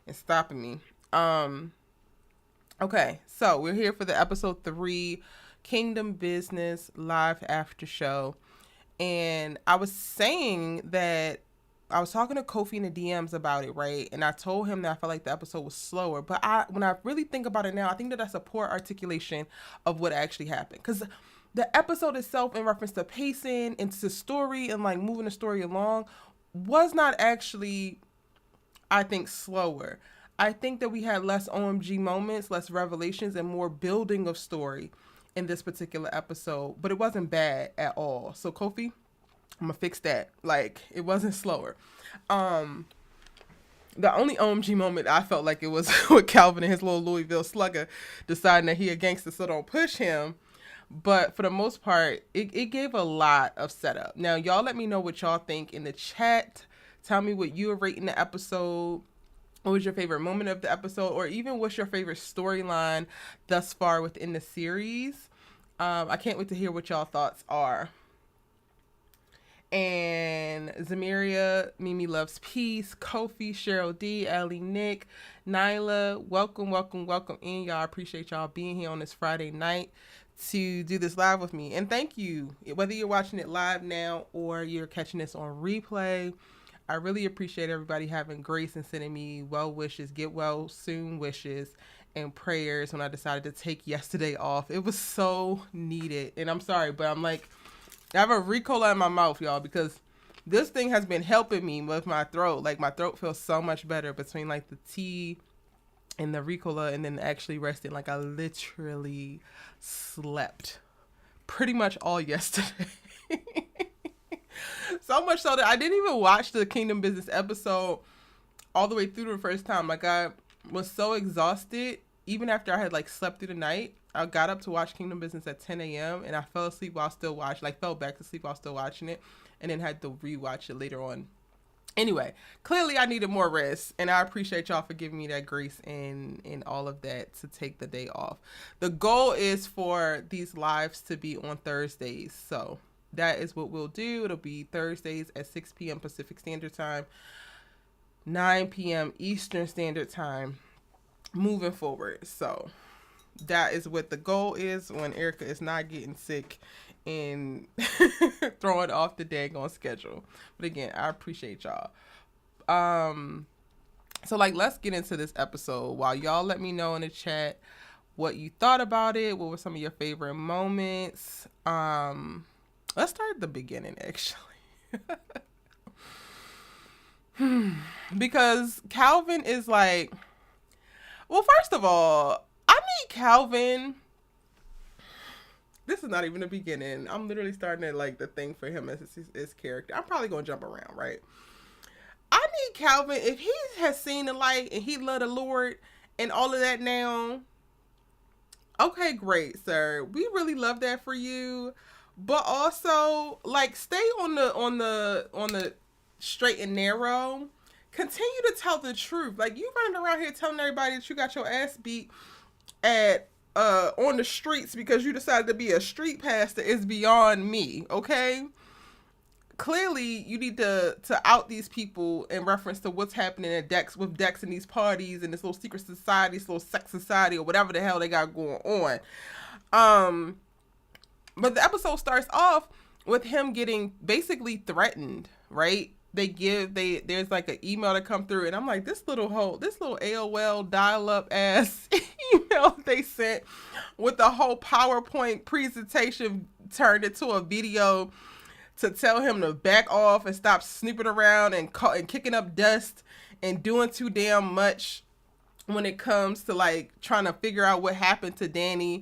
and stopping me. Okay, so we're here for the episode 3 Kingdom Business live after show. And I was saying that I was talking to Kofi in the DMs about it, right? And I told him that I felt like the episode was slower. But when I really think about it now, I think that that's a poor articulation of what actually happened. Because the episode itself, in reference to pacing and to story and like moving the story along, was not actually, I think, slower. I think that we had less OMG moments, less revelations, and more building of story in this particular episode. But it wasn't bad at all. So Kofi, I'm gonna fix that. Like, it wasn't slower. The only OMG moment I felt like it was with Calvin and his little Louisville slugger deciding that he a gangster, so don't push him. But for the most part, it gave a lot of setup. Now, y'all let me know what y'all think in the chat. Tell me what you were rating the episode. What was your favorite moment of the episode? Or even what's your favorite storyline thus far within the series? I can't wait to hear what y'all thoughts are. And Zamiria, Mimi Loves Peace, Kofi, Cheryl D, Ellie, Nick, Nyla, welcome in, y'all. I appreciate y'all being here on this Friday night to do this live with me. And thank you, whether you're watching it live now or you're catching this on replay. I really appreciate everybody having grace and sending me well wishes, get well soon wishes, and prayers when I decided to take yesterday off. It was so needed. And I'm sorry, but I'm like, I have a Ricola in my mouth, y'all, because this thing has been helping me with my throat. Like, my throat feels so much better between, like, the tea and the Ricola and then actually resting. Like, I literally slept pretty much all yesterday. So much so that I didn't even watch the Kingdom Business episode all the way through the first time. Like, I was so exhausted, even after I had, like, slept through the night. I got up to watch Kingdom Business at 10 a.m. and I fell asleep while still watching, like fell back to sleep while still watching it, and then had to rewatch it later on. Anyway, clearly I needed more rest, and I appreciate y'all for giving me that grace and all of that to take the day off. The goal is for these lives to be on Thursdays, so that is what we'll do. It'll be Thursdays at 6 p.m. Pacific Standard Time, 9 p.m. Eastern Standard Time, moving forward. So that is what the goal is when Erica is not getting sick and throwing off the daggone schedule. But again, I appreciate y'all. So like, let's get into this episode. While y'all let me know in the chat what you thought about it. What were some of your favorite moments? Let's start at the beginning, actually. Because Calvin is like, well, first of all, I need Calvin. This is not even the beginning. I'm literally starting at like the thing for him as his character. I'm probably going to jump around, right? I need Calvin, if he has seen the light and he loved the Lord and all of that now, okay, great, sir. We really love that for you. But also, like, stay on the straight and narrow. Continue to tell the truth. Like, you running around here telling everybody that you got your ass beat at on the streets because you decided to be a street pastor is beyond me, okay? Clearly, you need to out these people in reference to what's happening at Dex with Dex and these parties and this little secret society, this little sex society, or whatever the hell they got going on. But the episode starts off with him getting basically threatened, right? There's like an email that come through, and I'm like, this little AOL dial-up ass email they sent with the whole PowerPoint presentation turned into a video to tell him to back off and stop snooping around and kicking up dust and doing too damn much when it comes to like trying to figure out what happened to Danny,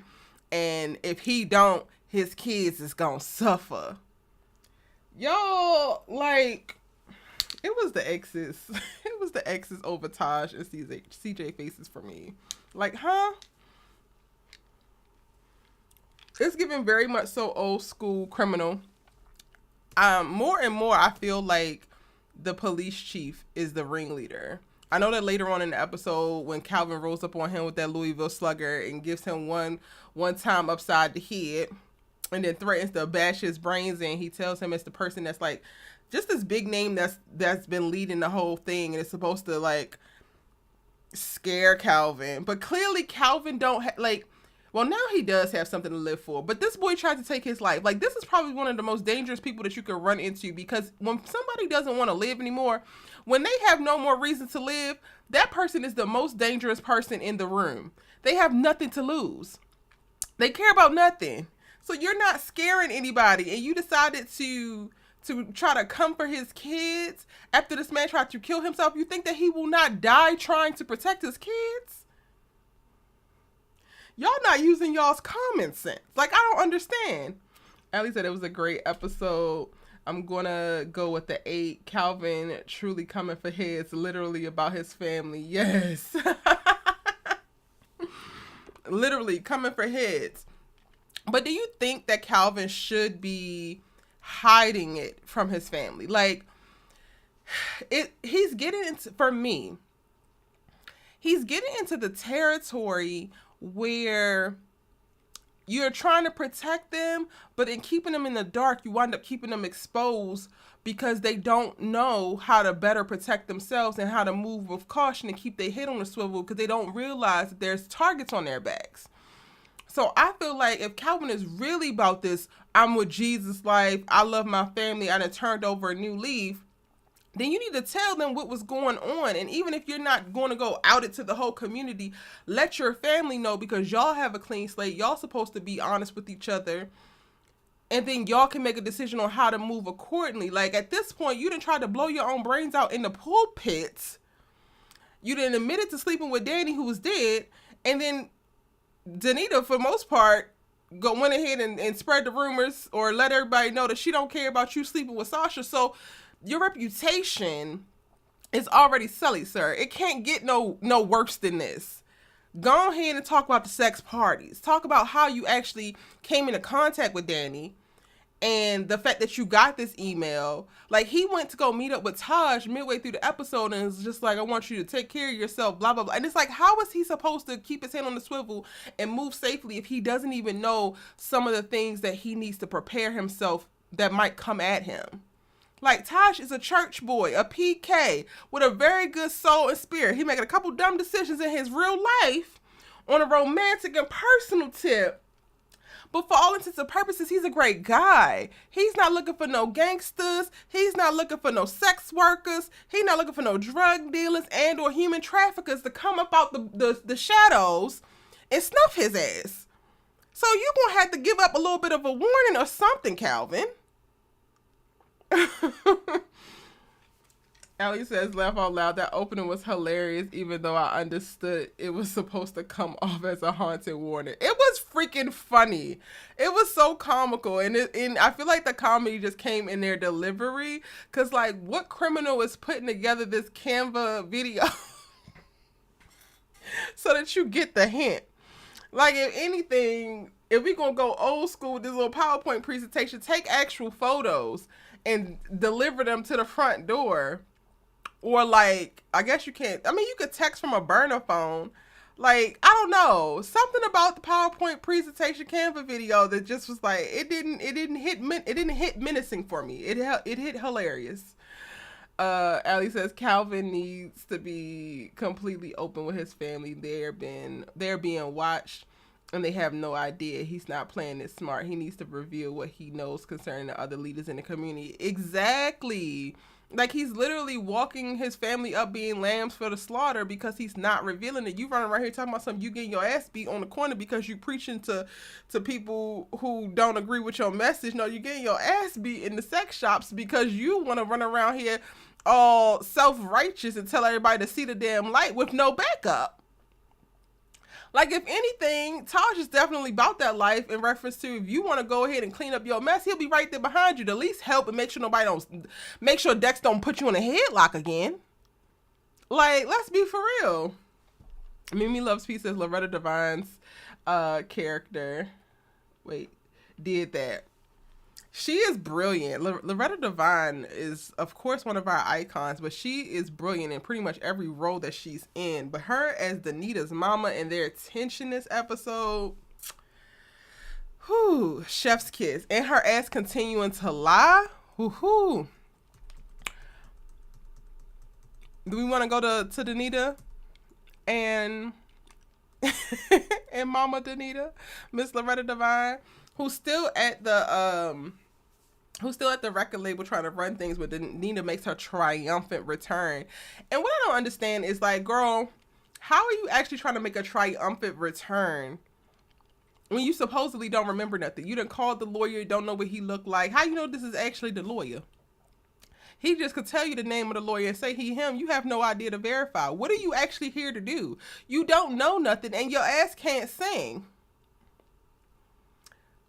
and if he don't, his kids is gonna suffer. Y'all, like, it was the exes. It was the exes over Taj and CJ faces for me. Like, huh? It's giving very much so old school criminal. More and more, I feel like the police chief is the ringleader. I know that later on in the episode, when Calvin rolls up on him with that Louisville slugger and gives him one time upside the head, and then threatens to bash his brains in, he tells him it's the person that's like just this big name that's been leading the whole thing, and it's supposed to like scare Calvin. But clearly Calvin don't well, now he does have something to live for. But this boy tried to take his life. Like, this is probably one of the most dangerous people that you could run into, because when somebody doesn't want to live anymore, when they have no more reason to live, that person is the most dangerous person in the room. They have nothing to lose. They care about nothing. So you're not scaring anybody, and you decided to try to comfort his kids after this man tried to kill himself. You think that he will not die trying to protect his kids? Y'all not using y'all's common sense. Like, I don't understand. Allie said it was a great episode. I'm going to go with the 8. Calvin truly coming for heads, literally about his family. Yes. Literally coming for heads. But do you think that Calvin should be hiding it from his family? Like, he's getting into, for me, he's getting into the territory where you're trying to protect them, but in keeping them in the dark, you wind up keeping them exposed because they don't know how to better protect themselves and how to move with caution and keep their head on the swivel, because they don't realize that there's targets on their backs. So I feel like if Calvin is really about this, I'm with Jesus life, I love my family, I done turned over a new leaf, then you need to tell them what was going on. And even if you're not going to go out it to the whole community, let your family know, because y'all have a clean slate. Y'all supposed to be honest with each other. And then y'all can make a decision on how to move accordingly. Like, at this point, you didn't try to blow your own brains out in the pulpit. You didn't admit to sleeping with Danny, who was dead. And then Denita, for most part, went ahead and spread the rumors or let everybody know that she don't care about you sleeping with Sasha. So your reputation is already sullied, sir. It can't get no worse than this. Go ahead and talk about the sex parties. Talk about how you actually came into contact with Danny and the fact that you got this email. Like, he went to go meet up with Taj midway through the episode and was just like, I want you to take care of yourself, blah, blah, blah. And it's like, how is he supposed to keep his hand on the swivel and move safely if he doesn't even know some of the things that he needs to prepare himself that might come at him? Like, Taj is a church boy, a PK, with a very good soul and spirit. He making a couple dumb decisions in his real life on a romantic and personal tip. But for all intents and purposes, he's a great guy. He's not looking for no gangsters. He's not looking for no sex workers. He's not looking for no drug dealers and or human traffickers to come up out the shadows and snuff his ass. So you're going to have to give up a little bit of a warning or something, Calvin. Allie says, laugh out loud, that opening was hilarious, even though I understood it was supposed to come off as a haunted warning. It was freaking funny. It was so comical, and I feel like the comedy just came in their delivery, because, like, what criminal is putting together this Canva video so that you get the hint? Like, if anything, if we gonna go old school with this little PowerPoint presentation, take actual photos and deliver them to the front door. Or, like, I guess you can't, I mean, you could text from a burner phone. Like, I don't know, something about the PowerPoint presentation Canva video that just was like, it didn't hit menacing for me. It hit hilarious. Allie says Calvin needs to be completely open with his family. They're being watched and they have no idea. He's not playing it smart. He needs to reveal what he knows concerning the other leaders in the community. Exactly. Like, he's literally walking his family up being lambs for the slaughter because he's not revealing it. You running around here talking about something, you getting your ass beat on the corner because you preaching to people who don't agree with your message. No, you're getting your ass beat in the sex shops because you want to run around here all self-righteous and tell everybody to see the damn light with no backup. Like, if anything, Taj is definitely about that life in reference to, if you want to go ahead and clean up your mess, he'll be right there behind you to at least help and make sure Dex don't put you in a headlock again. Like, let's be for real. Mimi Loves Peace says Loretta Devine's character, did that. She is brilliant. Loretta Devine is, of course, one of our icons, but she is brilliant in pretty much every role that she's in. But her as Danita's mama and their tension this episode, whew, chef's kiss. And her ass continuing to lie, whoo. Do we want to go to Danita? and and Mama Denita, Miss Loretta Devine, who's still at the record label trying to run things, but then Nina makes her triumphant return. And what I don't understand is like, girl, how are you actually trying to make a triumphant return when you supposedly don't remember nothing? You done called the lawyer, don't know what he looked like. How you know this is actually the lawyer? He just could tell you the name of the lawyer and say he, him. You have no idea to verify. What are you actually here to do? You don't know nothing and your ass can't sing.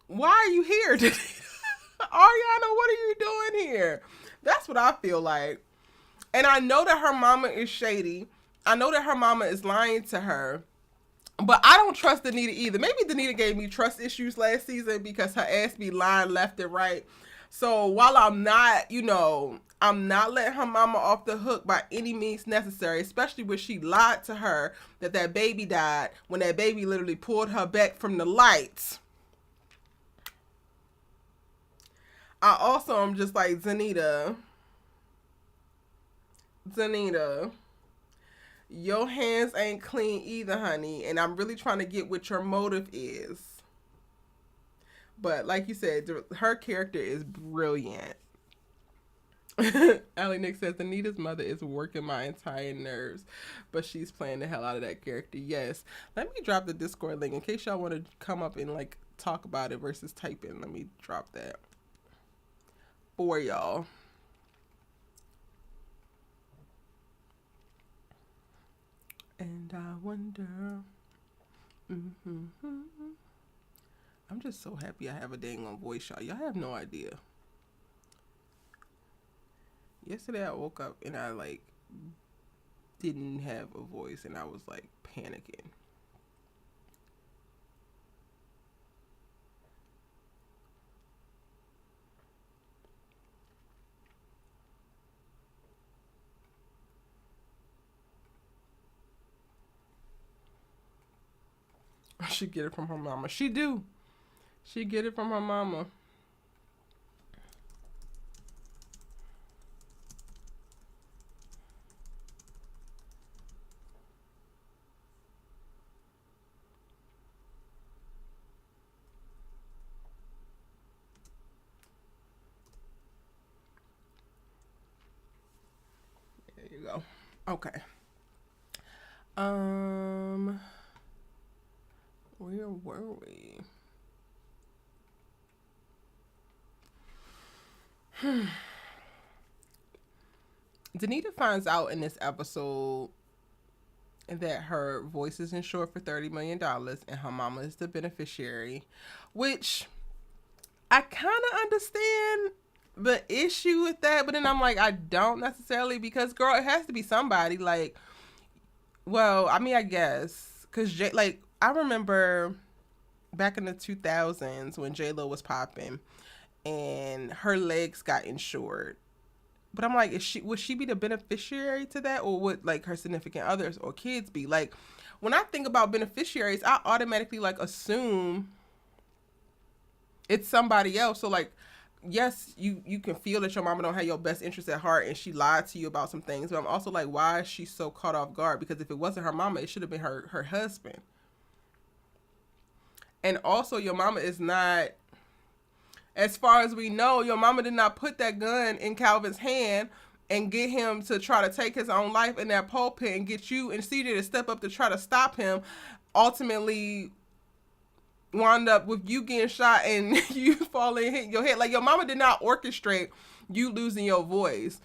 Why are you here? Ariana, what are you doing here? That's what I feel like. And I know that her mama is shady. I know that her mama is lying to her. But I don't trust Denita either. Maybe Denita gave me trust issues last season because her ass be lying left and right. So while I'm not, I'm not letting her mama off the hook by any means necessary, especially when she lied to her that baby died when that baby literally pulled her back from the lights. I also am just like, Denita, your hands ain't clean either, honey. And I'm really trying to get what your motive is. But like you said, her character is brilliant. Allie Nick says, Anita's mother is working my entire nerves, but she's playing the hell out of that character. Yes. Let me drop the Discord link in case y'all want to come up and like talk about it versus type in. Let me drop that for y'all. And I wonder. I'm just so happy I have a dang on voice, y'all. Y'all have no idea. Yesterday I woke up and I like didn't have a voice and I was like panicking. She get it from her mama. She do. She get it from her mama. There you go. Okay. Where were we? Denita finds out in this episode that her voice is insured for $30 million and her mama is the beneficiary, which I kind of understand the issue with that, but then I'm like, I don't necessarily, because girl, it has to be somebody. Like, well, I mean, I guess, because I remember back in the 2000s when J-Lo was popping and her legs got insured. But I'm like, would she be the beneficiary to that, or would like her significant others or kids be? Like, when I think about beneficiaries, I automatically like assume it's somebody else. So like, yes, you can feel that your mama don't have your best interest at heart and she lied to you about some things. But I'm also like, why is she so caught off guard? Because if it wasn't her mama, it should have been her husband. And also, your mama is not, as far as we know, your mama did not put that gun in Calvin's hand and get him to try to take his own life in that pulpit and get you and C.J. to step up to try to stop him. Ultimately, wound up with you getting shot and you falling and hitting your head. Like, your mama did not orchestrate you losing your voice.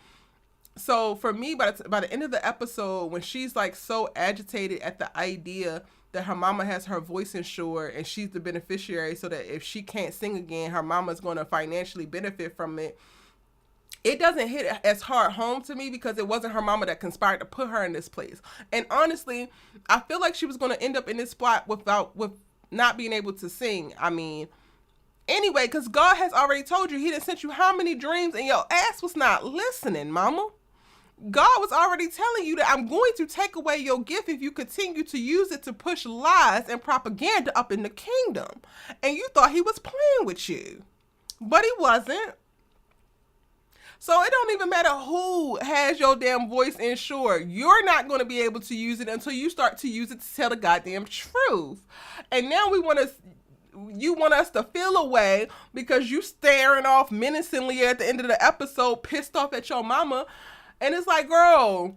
So for me, by the end of the episode, when she's like so agitated at the idea that her mama has her voice insured and she's the beneficiary, so that if she can't sing again, her mama's going to financially benefit from it. It doesn't hit as hard home to me because it wasn't her mama that conspired to put her in this place. And honestly, I feel like she was going to end up in this spot with not being able to sing. I mean, anyway, because God has already told you he done sent you how many dreams and your ass was not listening, mama. God was already telling you that I'm going to take away your gift if you continue to use it to push lies and propaganda up in the kingdom. And you thought he was playing with you, but he wasn't. So it don't even matter who has your damn voice insured. You're not going to be able to use it until you start to use it to tell the goddamn truth. And now you want us to feel away because you staring off menacingly at the end of the episode, pissed off at your mama. And it's like, girl,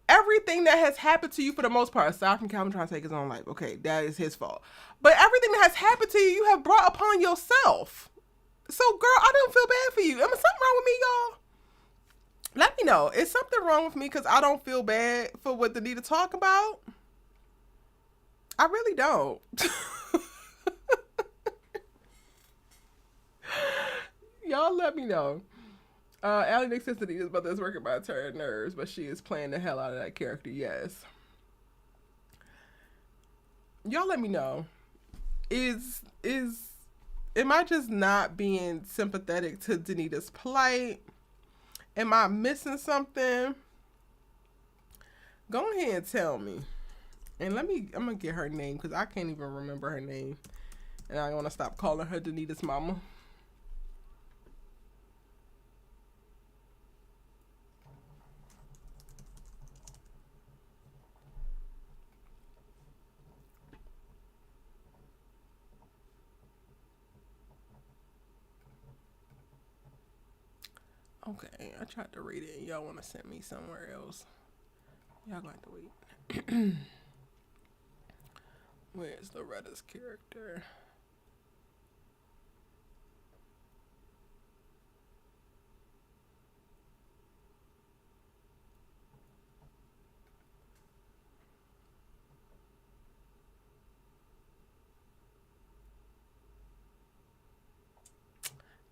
everything that has happened to you for the most part, aside from Calvin trying to take his own life, okay, that is his fault. But everything that has happened to you, you have brought upon yourself. So, girl, I don't feel bad for you. Am something wrong with me, y'all? Let me know. Is something wrong with me because I don't feel bad for what they need to talk about? I really don't. Y'all let me know. Allie Nick says Anita's mother is working by her nerves, but she is playing the hell out of that character, yes. Y'all let me know. Am I just not being sympathetic to Danita's plight? Am I missing something? Go ahead and tell me. And I'm going to get her name because I can't even remember her name. And I want to stop calling her Danita's mama. Okay, I tried to read it and y'all want to send me somewhere else. Y'all going to have to wait. Where's Loretta's character?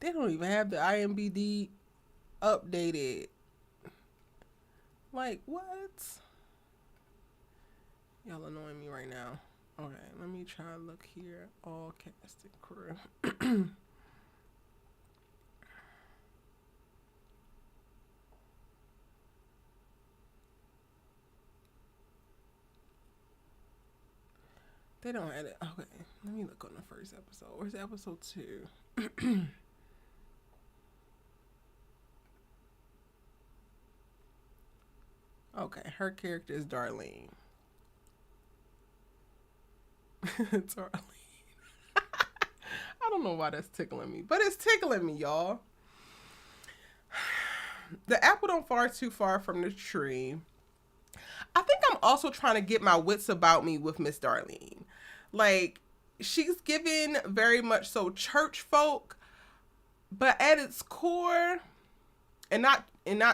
They don't even have the IMBD updated. Like, what? Y'all annoying me right now. Okay, let me try to look here. All cast and crew. They don't have it. Okay, let me look on the first episode. Where's episode 2? Okay, her character is Darlene. Darlene. I don't know why that's tickling me, but it's tickling me, y'all. The apple don't fall too far from the tree. I think I'm also trying to get my wits about me with Miss Darlene. Like, she's given very much so church folk, but at its core, and not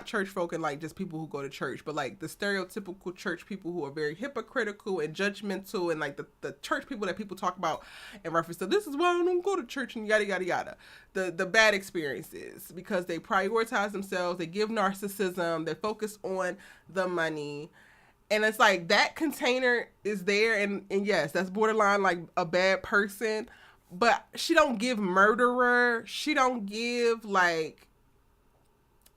church folk and like just people who go to church, but like the stereotypical church people who are very hypocritical and judgmental, and like the church people that people talk about in reference to, this is why I don't go to church and yada yada yada. The bad experiences because they prioritize themselves, they give narcissism, they focus on the money. And it's like that container is there, and yes, that's borderline like a bad person, but she don't give murderer, she don't give like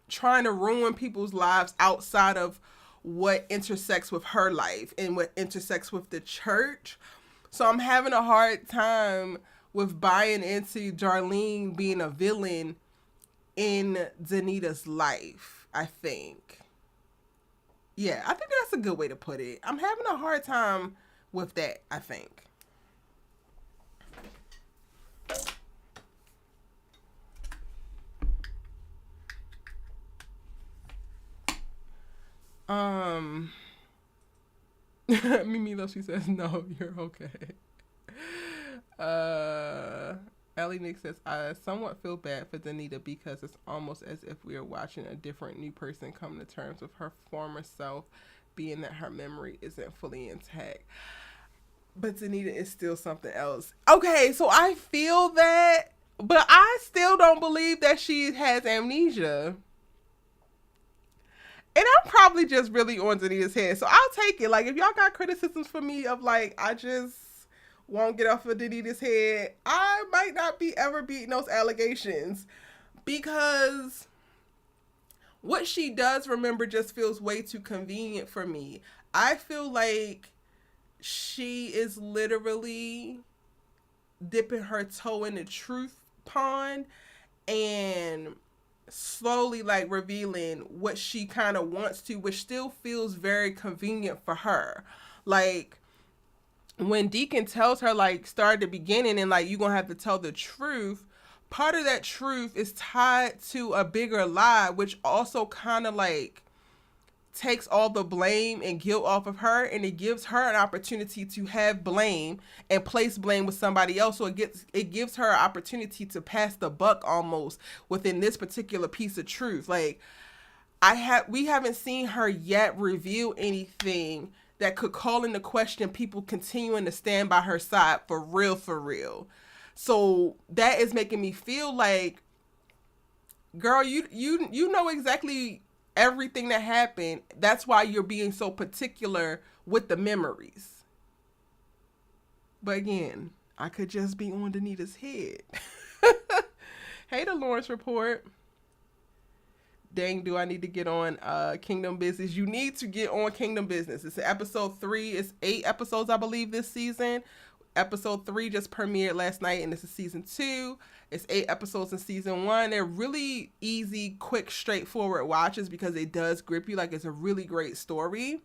trying to ruin people's lives outside of what intersects with her life and what intersects with the church. So I'm having a hard time with buying into Darlene being a villain in Danita's life, I think. Yeah, I think that's a good way to put it. I'm having a hard time with that, I think. Mimi though, she says, no, you're okay. Ellie Nick says, I somewhat feel bad for Danita because it's almost as if we are watching a different new person come to terms with her former self, being that her memory isn't fully intact. But Danita is still something else. Okay, so I feel that, but I still don't believe that she has amnesia. And I'm probably just really on Danita's head. So I'll take it. Like, if y'all got criticisms for me of, like, I just won't get off of Danita's head, I might not be ever beating those allegations. Because what she does remember just feels way too convenient for me. I feel like she is literally dipping her toe in the truth pond and slowly like revealing what she kind of wants to, which still feels very convenient for her. Like when Deacon tells her like start at the beginning and like you're gonna have to tell the truth, part of that truth is tied to a bigger lie, which also kind of like takes all the blame and guilt off of her, and it gives her an opportunity to have blame and place blame with somebody else. So it gives her an opportunity to pass the buck almost within this particular piece of truth. Like we haven't seen her yet reveal anything that could call into question people continuing to stand by her side for real, for real. So that is making me feel like, girl, you know exactly everything that happened. That's why you're being so particular with the memories. But again, I could just be on Danita's head. Hey, the Lawrence Report. Dang, do I need to get on Kingdom Business? You need to get on Kingdom Business. It's episode 3. It's 8 episodes, I believe, this season. Episode 3 just premiered last night, and this is season 2. It's 8 episodes in season 1. They're really easy, quick, straightforward watches because it does grip you. Like, it's a really great story.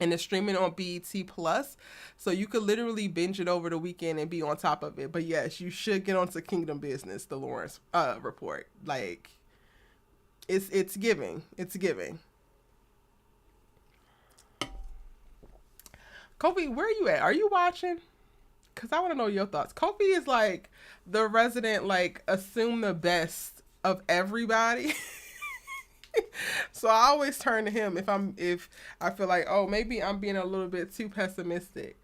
And it's streaming on BET Plus. So you could literally binge it over the weekend and be on top of it. But yes, you should get onto Kingdom Business, the Lawrence Report. Like, it's giving. It's giving. Kofi, where are you at? Are you watching? Because I want to know your thoughts. Kofi is like the resident, like, assume the best of everybody. So I always turn to him if I feel like, oh, maybe I'm being a little bit too pessimistic.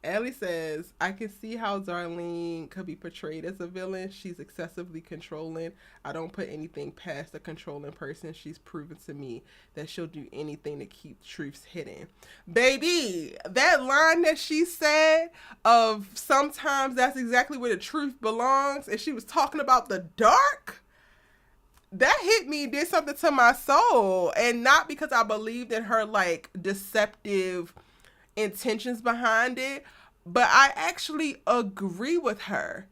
Ellie says, I can see how Darlene could be portrayed as a villain. She's excessively controlling. I don't put anything past a controlling person. She's proven to me that she'll do anything to keep truths hidden. Baby, that line that she said of sometimes that's exactly where the truth belongs, and she was talking about the dark, that hit me, did something to my soul. And not because I believed in her like deceptive intentions behind it, but I actually agree with her.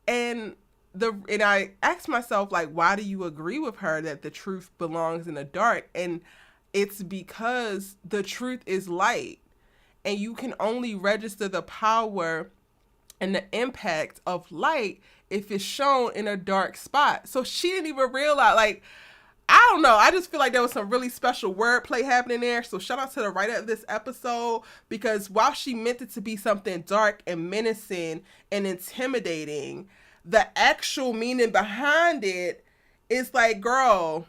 And I asked myself, like, why do you agree with her that the truth belongs in the dark? And it's because the truth is light, and you can only register the power and the impact of light if it's shown in a dark spot. So she didn't even realize, like, I don't know. I just feel like there was some really special wordplay happening there. So shout out to the writer of this episode, because while she meant it to be something dark and menacing and intimidating, the actual meaning behind it is like, girl,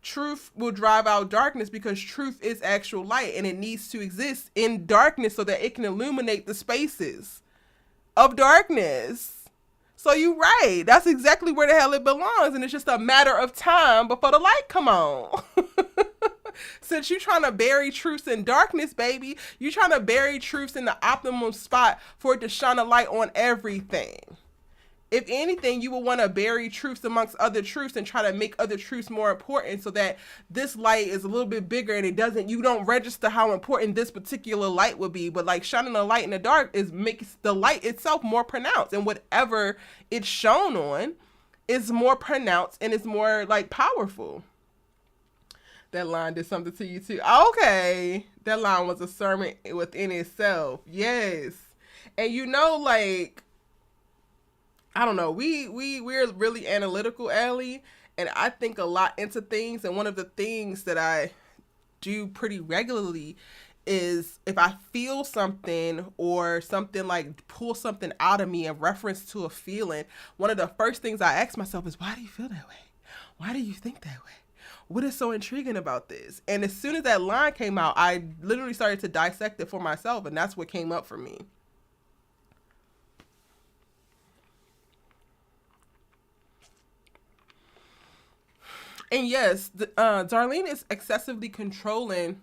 truth will drive out darkness, because truth is actual light, and it needs to exist in darkness so that it can illuminate the spaces of darkness. So you're right. That's exactly where the hell it belongs. And it's just a matter of time before the light come on. Since you're trying to bury truths in darkness, baby, you're trying to bury truths in the optimum spot for it to shine a light on everything. If anything, you will want to bury truths amongst other truths and try to make other truths more important, so that this light is a little bit bigger and you don't register how important this particular light would be. But like shining a light in the dark makes the light itself more pronounced, and whatever it's shown on is more pronounced and is more like powerful. That line did something to you too. Okay. That line was a sermon within itself. Yes. And you know, like, I don't know. We're really analytical, Allie, and I think a lot into things. And one of the things that I do pretty regularly is if I feel something or something like pull something out of me in reference to a feeling, one of the first things I ask myself is, why do you feel that way? Why do you think that way? What is so intriguing about this? And as soon as that line came out, I literally started to dissect it for myself, and that's what came up for me. And yes, Darlene is excessively controlling,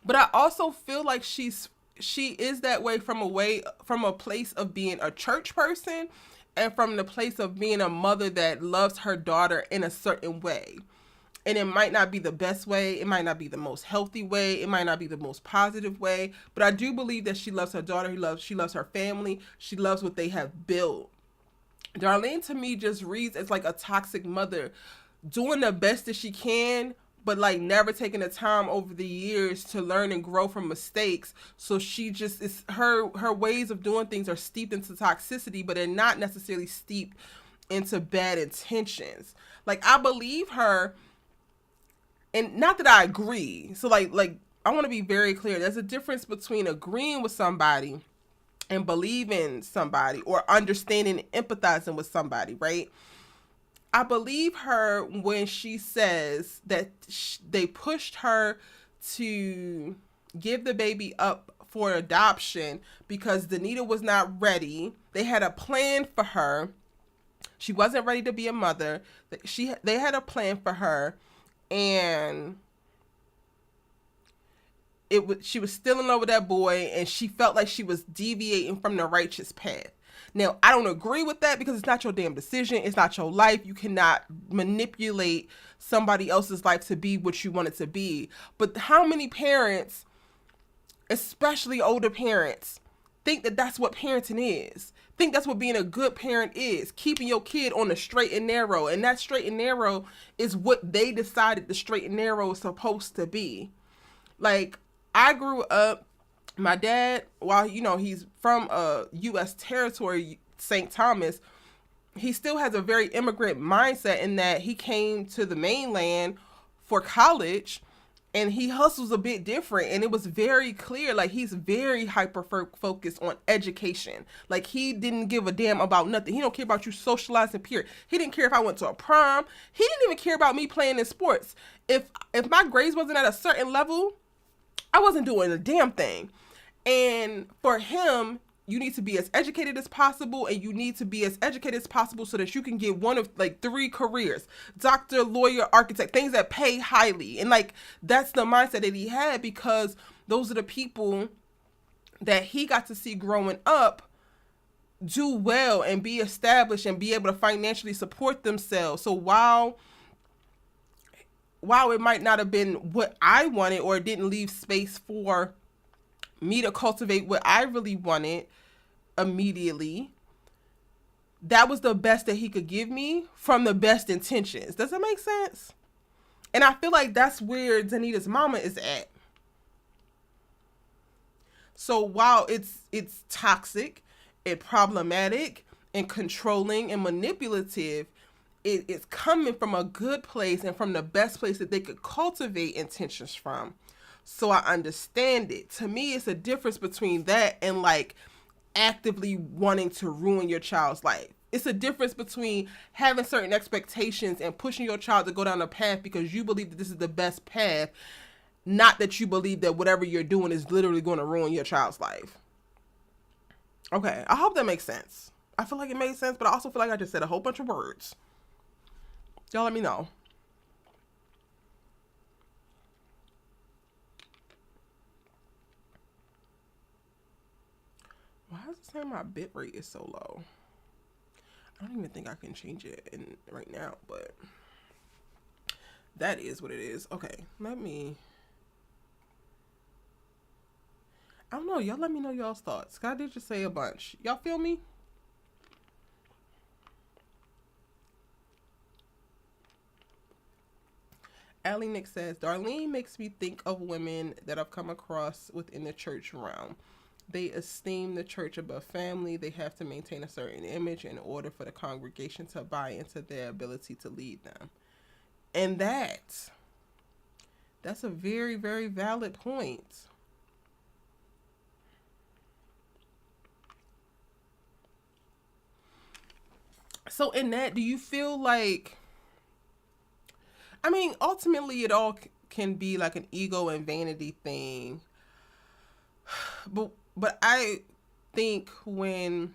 but I also feel like she is that way from a place of being a church person, and from the place of being a mother that loves her daughter in a certain way. And it might not be the best way, it might not be the most healthy way, it might not be the most positive way, but I do believe that she loves her daughter, she loves her family, she loves what they have built. Darlene to me just reads as like a toxic mother, doing the best that she can, but like never taking the time over the years to learn and grow from mistakes. So she just is her ways of doing things are steeped into toxicity, but they're not necessarily steeped into bad intentions. Like I believe her, and not that I agree. So like I want to be very clear. There's a difference between agreeing with somebody and believing somebody, or understanding and empathizing with somebody, right? I believe her when she says that they pushed her to give the baby up for adoption because Denita was not ready. They had a plan for her. She wasn't ready to be a mother. They had a plan for her, and she was still in love with that boy, and she felt like she was deviating from the righteous path. Now, I don't agree with that because it's not your damn decision. It's not your life. You cannot manipulate somebody else's life to be what you want it to be. But how many parents, especially older parents, think that that's what parenting is? Think that's what being a good parent is, keeping your kid on the straight and narrow. And that straight and narrow is what they decided the straight and narrow is supposed to be. Like, I grew up, my dad, while, he's from U.S. territory, St. Thomas, he still has a very immigrant mindset in that he came to the mainland for college, and he hustles a bit different. And it was very clear, like, he's very hyper-focused on education. Like, he didn't give a damn about nothing. He don't care about you socializing, period. He didn't care if I went to a prom. He didn't even care about me playing in sports. If my grades wasn't at a certain level, I wasn't doing a damn thing. And for him, you need to be as educated as possible, and you need to be as educated as possible so that you can get one of like 3 careers: doctor, lawyer, architect, things that pay highly. And like, that's the mindset that he had, because those are the people that he got to see growing up do well and be established and be able to financially support themselves. So while it might not have been what I wanted, or it didn't leave space for me to cultivate what I really wanted immediately, that was the best that he could give me from the best intentions. Does that make sense? And I feel like that's where Denita's mama is at. So while it's toxic and problematic and controlling and manipulative, it's coming from a good place and from the best place that they could cultivate intentions from. So I understand it. To me, it's a difference between that and like actively wanting to ruin your child's life. It's a difference between having certain expectations and pushing your child to go down a path because you believe that this is the best path, not that you believe that whatever you're doing is literally going to ruin your child's life. Okay, I hope that makes sense. I feel like it made sense, but I also feel like I just said a whole bunch of words. Y'all let me know. Why is it saying my bit rate is so low? I don't even think I can change it right now, but that is what it is. Okay, I don't know. Y'all let me know y'all's thoughts. I did just say a bunch. Y'all feel me? Allie Nick says, Darlene makes me think of women that I've come across within the church realm. They esteem the church above family. They have to maintain a certain image in order for the congregation to buy into their ability to lead them. And that's a very, very valid point. So in that, do you feel like, I mean, ultimately it all can be like an ego and vanity thing. But I think when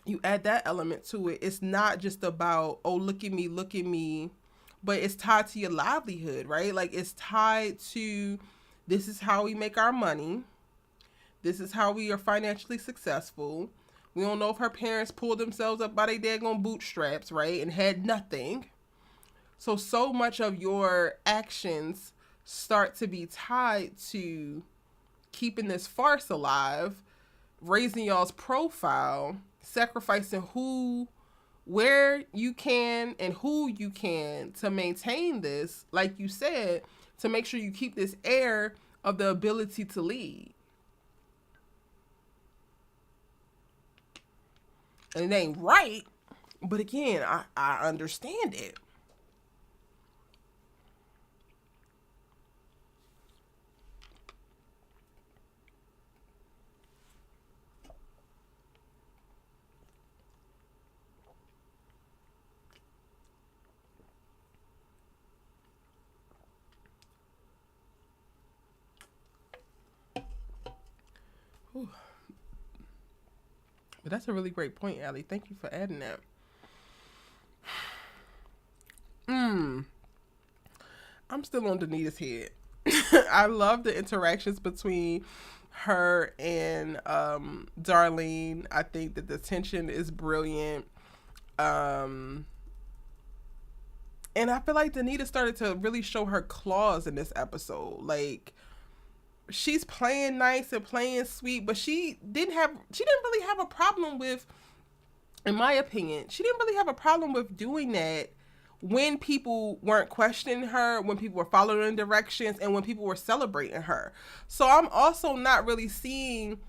you add that element to it, it's not just about, oh, look at me, but it's tied to your livelihood, right? Like, it's tied to, this is how we make our money. This is how we are financially successful. We don't know if her parents pulled themselves up by their daggone bootstraps, right? And had nothing. So much of your actions start to be tied to keeping this farce alive, raising y'all's profile, sacrificing who where you can and who you can to maintain this, like you said, to make sure you keep this air of the ability to lead. And it ain't right, but again, I understand it. Whew. But that's a really great point, Allie. Thank you for adding that. I'm still on Denita's head. I love the interactions between her and Darlene. I think that the tension is brilliant. And I feel like Denita started to really show her claws in this episode. Like, she's playing nice and playing sweet, but she didn't really have a problem with, in my opinion, she didn't really have a problem with doing that when people weren't questioning her, when people were following directions, and when people were celebrating her. So I'm also not really seeing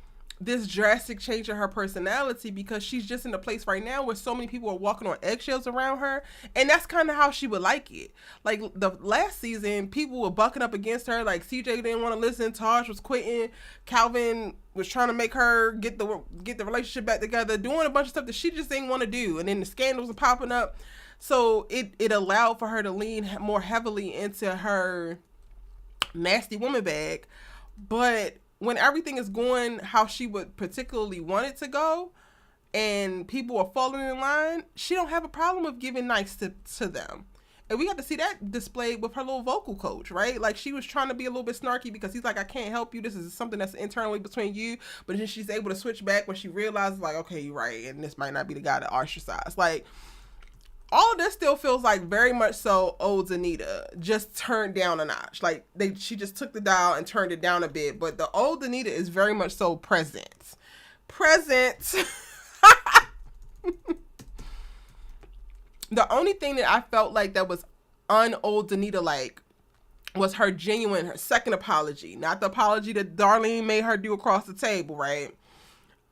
this drastic change in her personality, because she's just in a place right now where so many people are walking on eggshells around her, and that's kind of how she would like it. Like the last season, people were bucking up against her. Like CJ didn't want to listen, Taj was quitting, Calvin was trying to make her get the relationship back together, doing a bunch of stuff that she just didn't want to do, and then the scandals were popping up. So it allowed for her to lean more heavily into her nasty woman bag. But when everything is going how she would particularly want it to go, and people are falling in line, she don't have a problem with giving nice to them. And we got to see that displayed with her little vocal coach, right? Like, she was trying to be a little bit snarky because he's like, I can't help you. This is something that's internally between you. But then she's able to switch back when she realizes, like, okay, you're right, and this might not be the guy to ostracize. Like, all of this still feels like very much so old Denita, just turned down a notch. Like, she just took the dial and turned it down a bit. But the old Denita is very much so present. The only thing that I felt like that was un-old Denita like was her second apology. Not the apology that Darlene made her do across the table, right?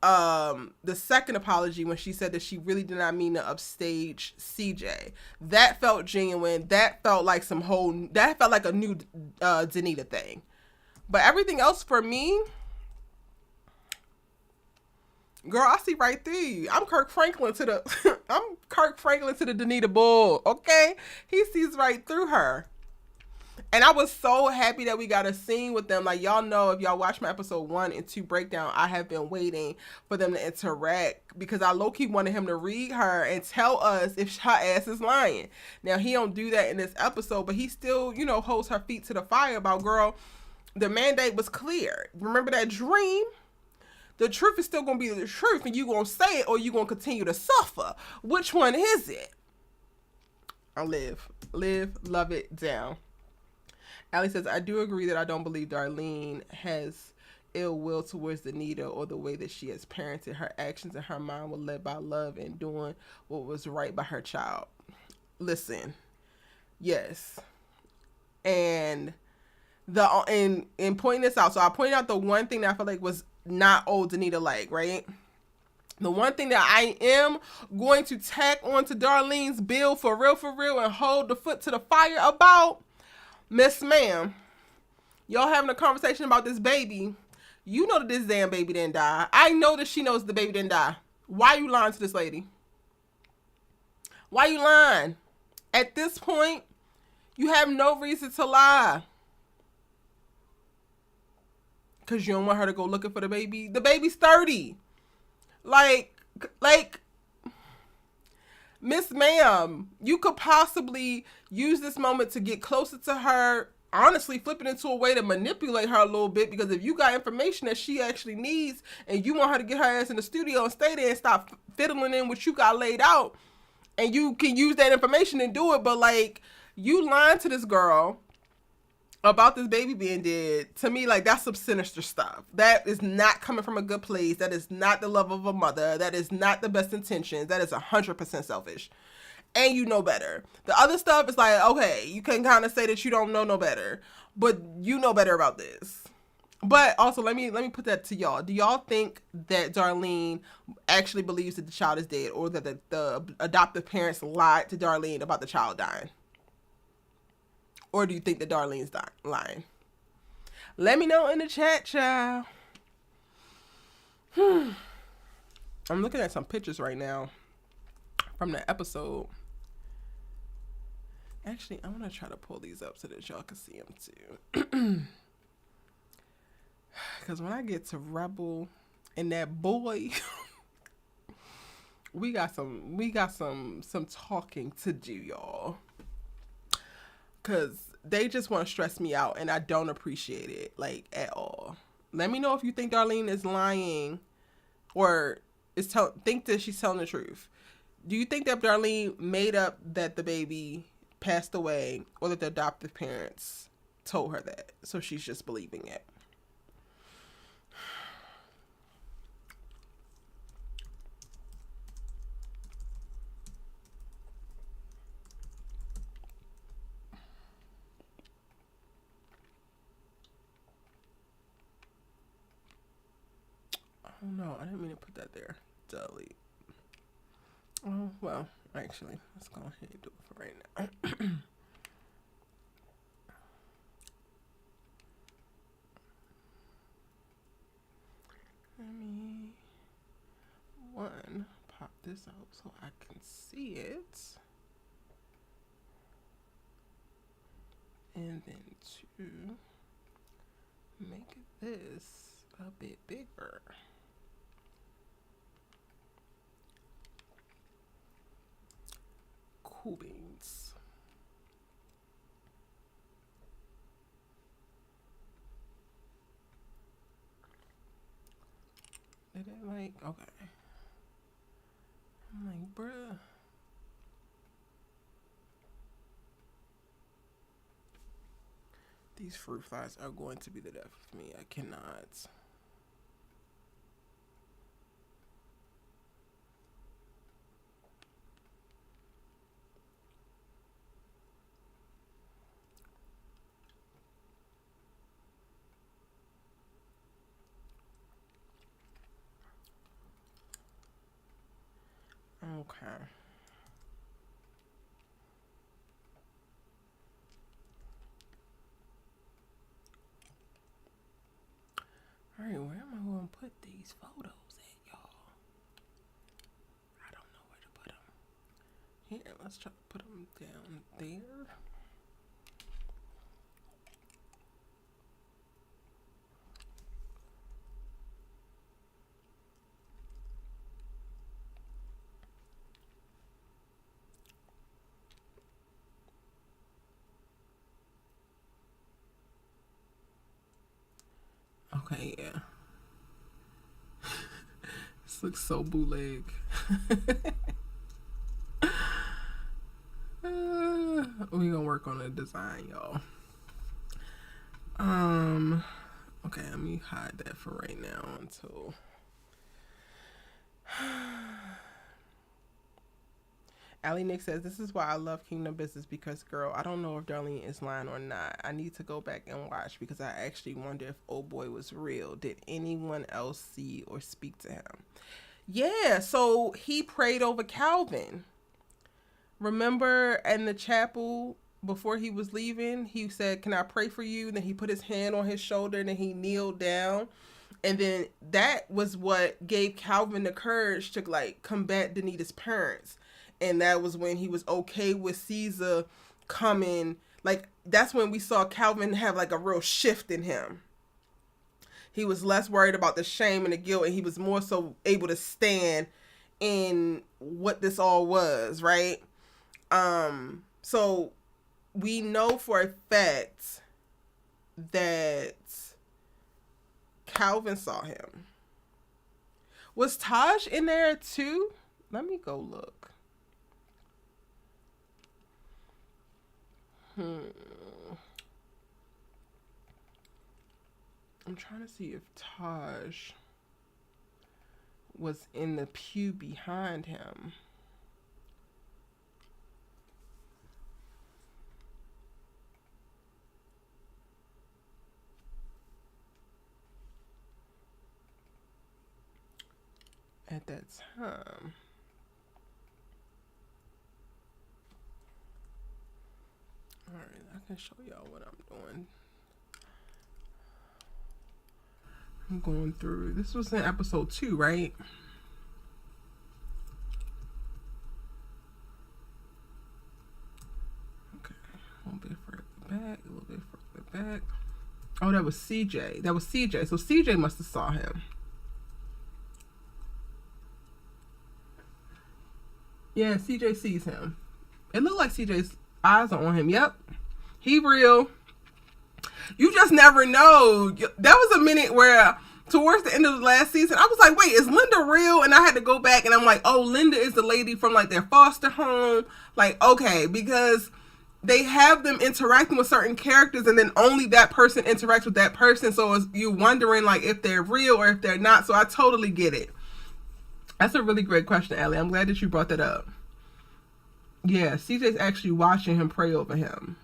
The second apology when she said that she really did not mean to upstage CJ. That felt genuine. That felt like a new Denita thing. But everything else for me, girl, I see right through you. I'm Kirk Franklin to the Denita bull, okay? He sees right through her. And I was so happy that we got a scene with them. Like, y'all know, if y'all watch my episode 1 and 2 breakdown, I have been waiting for them to interact, because I low-key wanted him to read her and tell us if her ass is lying. Now, he don't do that in this episode, but he still, holds her feet to the fire about, girl, the mandate was clear. Remember that dream? The truth is still going to be the truth, and you going to say it, or you going to continue to suffer. Which one is it? I live, love it down. Allie says, I do agree that I don't believe Darlene has ill will towards Denita or the way that she has parented. Her actions and her mind were led by love and doing what was right by her child. Listen, yes. And in pointing this out, so I pointed out the one thing that I feel like was not old Denita like, right? The one thing that I am going to tack onto Darlene's bill for real, and hold the foot to the fire about, Miss Ma'am, y'all having a conversation about this baby. You know that this damn baby didn't die. I know that she knows the baby didn't die. Why you lying to this lady? Why you lying? At this point, you have no reason to lie. Because you don't want her to go looking for the baby. The baby's 30. Like, Miss Ma'am, you could possibly use this moment to get closer to her, honestly flip it into a way to manipulate her a little bit, because if you got information that she actually needs and you want her to get her ass in the studio and stay there and stop fiddling in what you got laid out, and you can use that information and do it, but like, you lying to this girl about this baby being dead, to me, like, that's some sinister stuff. That is not coming from a good place. That is not the love of a mother. That is not the best intentions. That is 100% selfish. And you know better. The other stuff is like, okay, you can kind of say that you don't know no better, but you know better about this. But also, let me put that to y'all. Do y'all think that Darlene actually believes that the child is dead, or that the adoptive parents lied to Darlene about the child dying? Or do you think that Darlene's lying? Let me know in the chat, child. I'm looking at some pictures right now from the episode. Actually, I'm going to try to pull these up so that y'all can see them too. Because when I get to Rebel and that boy, we got some talking to do, y'all. Because they just want to stress me out, and I don't appreciate it, like, at all. Let me know if you think Darlene is lying or think that she's telling the truth. Do you think that Darlene made up that the baby passed away, or that the adoptive parents told her that, so she's just believing it? Oh no, I didn't mean to put that there. Delete. Oh, well, actually, let's go ahead and do it for right now. Let me, pop this out so I can see it. And then 2, make this a bit bigger. Cool beans. Did it like, okay. I'm like, bruh. These fruit flies are going to be the death of me. I cannot. Okay. All right, where am I going to put these photos at, y'all? I don't know where to put them. Here, let's try to put them down there. Okay, yeah. This looks so bootleg. We gonna work on the design, y'all. Okay, let me hide that for right now until Allie Nick says, this is why I love Kingdom Business, because, girl, I don't know if Darlene is lying or not. I need to go back and watch, because I actually wonder if old boy was real. Did anyone else see or speak to him? Yeah, so he prayed over Calvin. Remember in the chapel before he was leaving, he said, can I pray for you? And then he put his hand on his shoulder and then he kneeled down. And then that was what gave Calvin the courage to, like, combat Danita's parents. And that was when he was okay with Caesar coming. Like, that's when we saw Calvin have, like, a real shift in him. He was less worried about the shame and the guilt, and he was more so able to stand in what this all was, right? So we know for a fact that Calvin saw him. Was Taj in there too? Let me go look. I'm trying to see if Taj was in the pew behind him. At that time. Alright, I can show y'all what I'm doing. I'm going through. This was in episode 2, right? Okay. A little bit further back. A little bit further back. Oh, that was CJ. That was CJ. So CJ must have saw him. Yeah, CJ sees him. It looked like CJ's eyes are on him. Yep. He real. You just never know. That was a minute where towards the end of the last season, I was like, wait, is Linda real? And I had to go back and I'm like, oh, Linda is the lady from like their foster home. Like, okay, because they have them interacting with certain characters and then only that person interacts with that person. So it's you wondering like if they're real or if they're not. So I totally get it. That's a really great question, Allie. I'm glad that you brought that up. Yeah, CJ's actually watching him pray over him.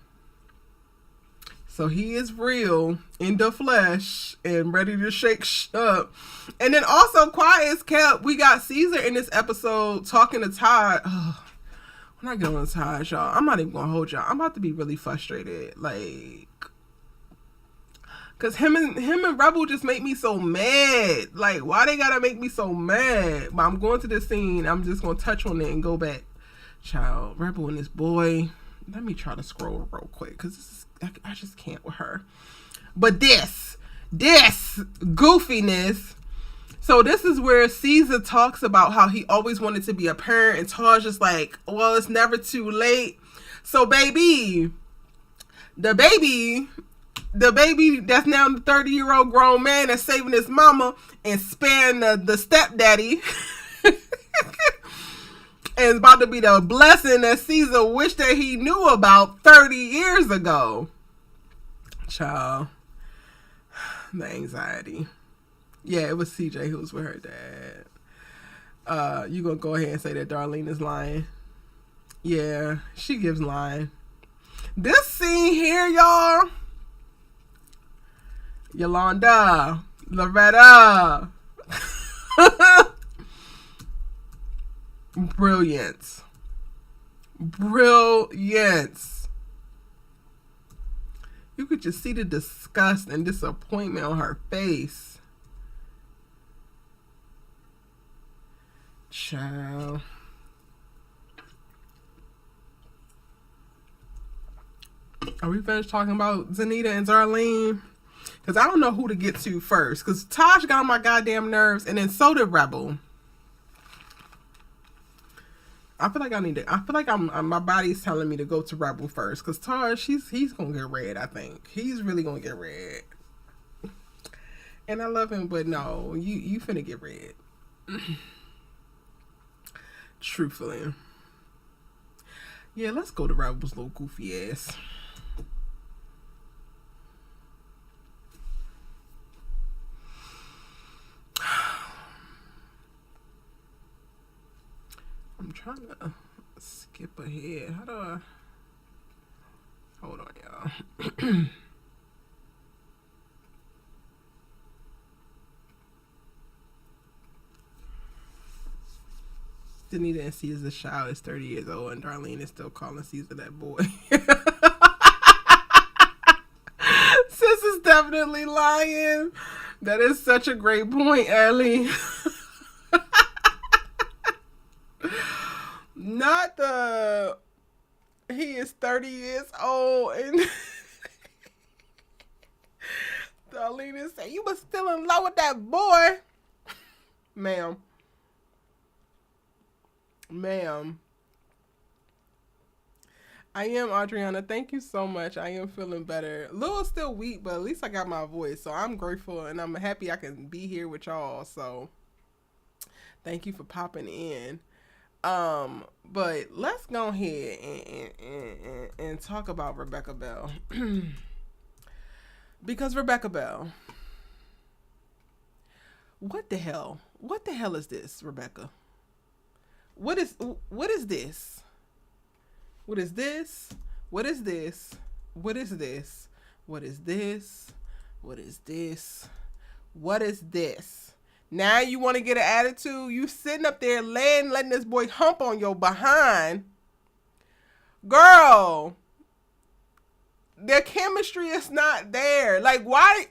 So he is real in the flesh and ready to shake up. And then also, quiet as kept, we got Caesar in this episode talking to Todd. Oh, I'm not getting on Todd, y'all. I'm not even going to hold y'all. I'm about to be really frustrated. Like, because him and Rebel just make me so mad. Like, why they got to make me so mad? But I'm going to this scene. I'm just going to touch on it and go back. Child, Rebel and this boy. Let me try to scroll real quick because this is I just can't with her. But this goofiness. So this is where Caesar talks about how he always wanted to be a parent, and Taj is like, well, it's never too late. So baby, the baby that's now the 30-year-old grown man that's saving his mama and sparing the stepdaddy. And it's about to be the blessing that Caesar wished that he knew about 30 years ago. Child. The anxiety. Yeah, it was CJ who was with her dad. You gonna go ahead and say that Darlene is lying? Yeah, she gives lying. This scene here, y'all. Yolanda. Loretta. Brilliance. You could just see the disgust and disappointment on her face. Child. Are we finished talking about Denita and Darlene? Because I don't know who to get to first. Because Taj got on my goddamn nerves, and then so did Rebel. I feel like my body's telling me to go to Rebel first. Because Taj, he's going to get red, I think. He's really going to get red. And I love him, but no, you finna get red. Truthfully. Yeah, let's go to Rebel's little goofy ass. I'm trying to skip ahead. How do I... Hold on, y'all. Denita and Caesar's child is 30 years old, and Darlene is still calling Caesar that boy. Sis is definitely lying. That is such a great point, Ellie. Not the... He is 30 years old, and... Darlene is saying, you was still in love with that boy. Ma'am. I am, Adriana. Thank you so much. I am feeling better. A little still weak, but at least I got my voice. So I'm grateful, and I'm happy I can be here with y'all. So thank you for popping in. But let's go ahead and talk about Rebecca Bell. Because Rebecca Bell, What the hell? What the hell is this, Rebecca? What is this? What is this? What is this? What is this? What is this? What is this? What is this? What is this? Now you want to get an attitude? You sitting up there letting this boy hump on your behind. Girl, their chemistry is not there. Like, why?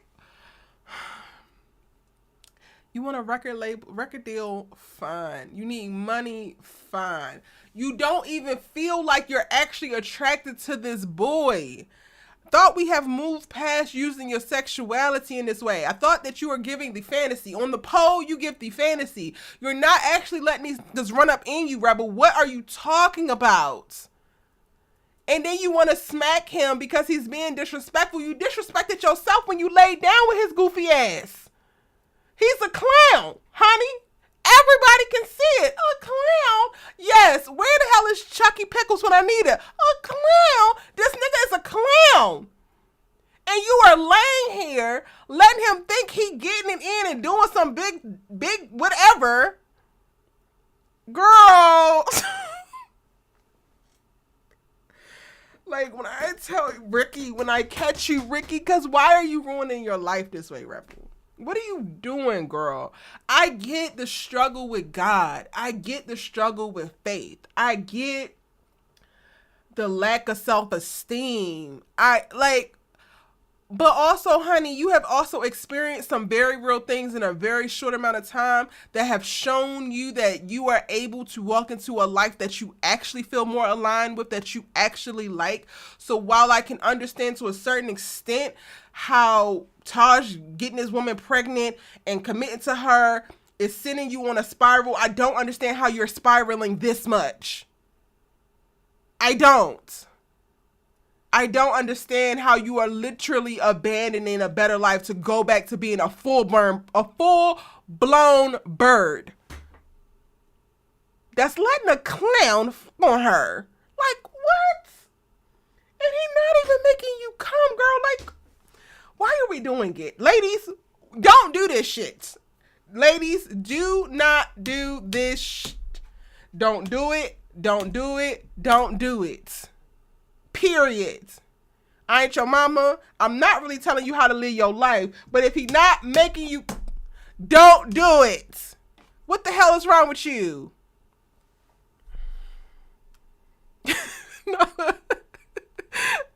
You want a record deal? Fine. You need money? Fine. You don't even feel like you're actually attracted to this boy. Thought we have moved past using your sexuality in this way. I thought that you were giving the fantasy. On the pole, you give the fantasy. You're not actually letting this run up in you, Rebel. What are you talking about? And then you want to smack him because he's being disrespectful. You disrespected yourself when you laid down with his goofy ass. He's a clown, honey. Everybody can see it. A clown? Yes. Where the hell is Chucky Pickles when I need it? A clown? This nigga is a clown. And you are laying here letting him think he getting it in and doing some big whatever. Girl. Like, when I tell you, Ricky, when I catch you, Ricky, because why are you ruining your life this way, Rebel? What are you doing, girl? I get the struggle with God. I get the struggle with faith. I get the lack of self-esteem. But also, honey, you have also experienced some very real things in a very short amount of time that have shown you that you are able to walk into a life that you actually feel more aligned with, that you actually like. So while I can understand to a certain extent how Taj getting this woman pregnant and committing to her is sending you on a spiral, I don't understand how you're spiraling this much. I don't understand how you are literally abandoning a better life to go back to being a full-blown bird. That's letting a clown on her. Like, what? And he not even making you come, girl. Like, why are we doing it? Ladies, don't do this shit. Ladies, do not do this Don't do it. Don't do it. Don't do it. Period. I ain't your mama. I'm not really telling you how to live your life. But if he not making you, don't do it. What the hell is wrong with you?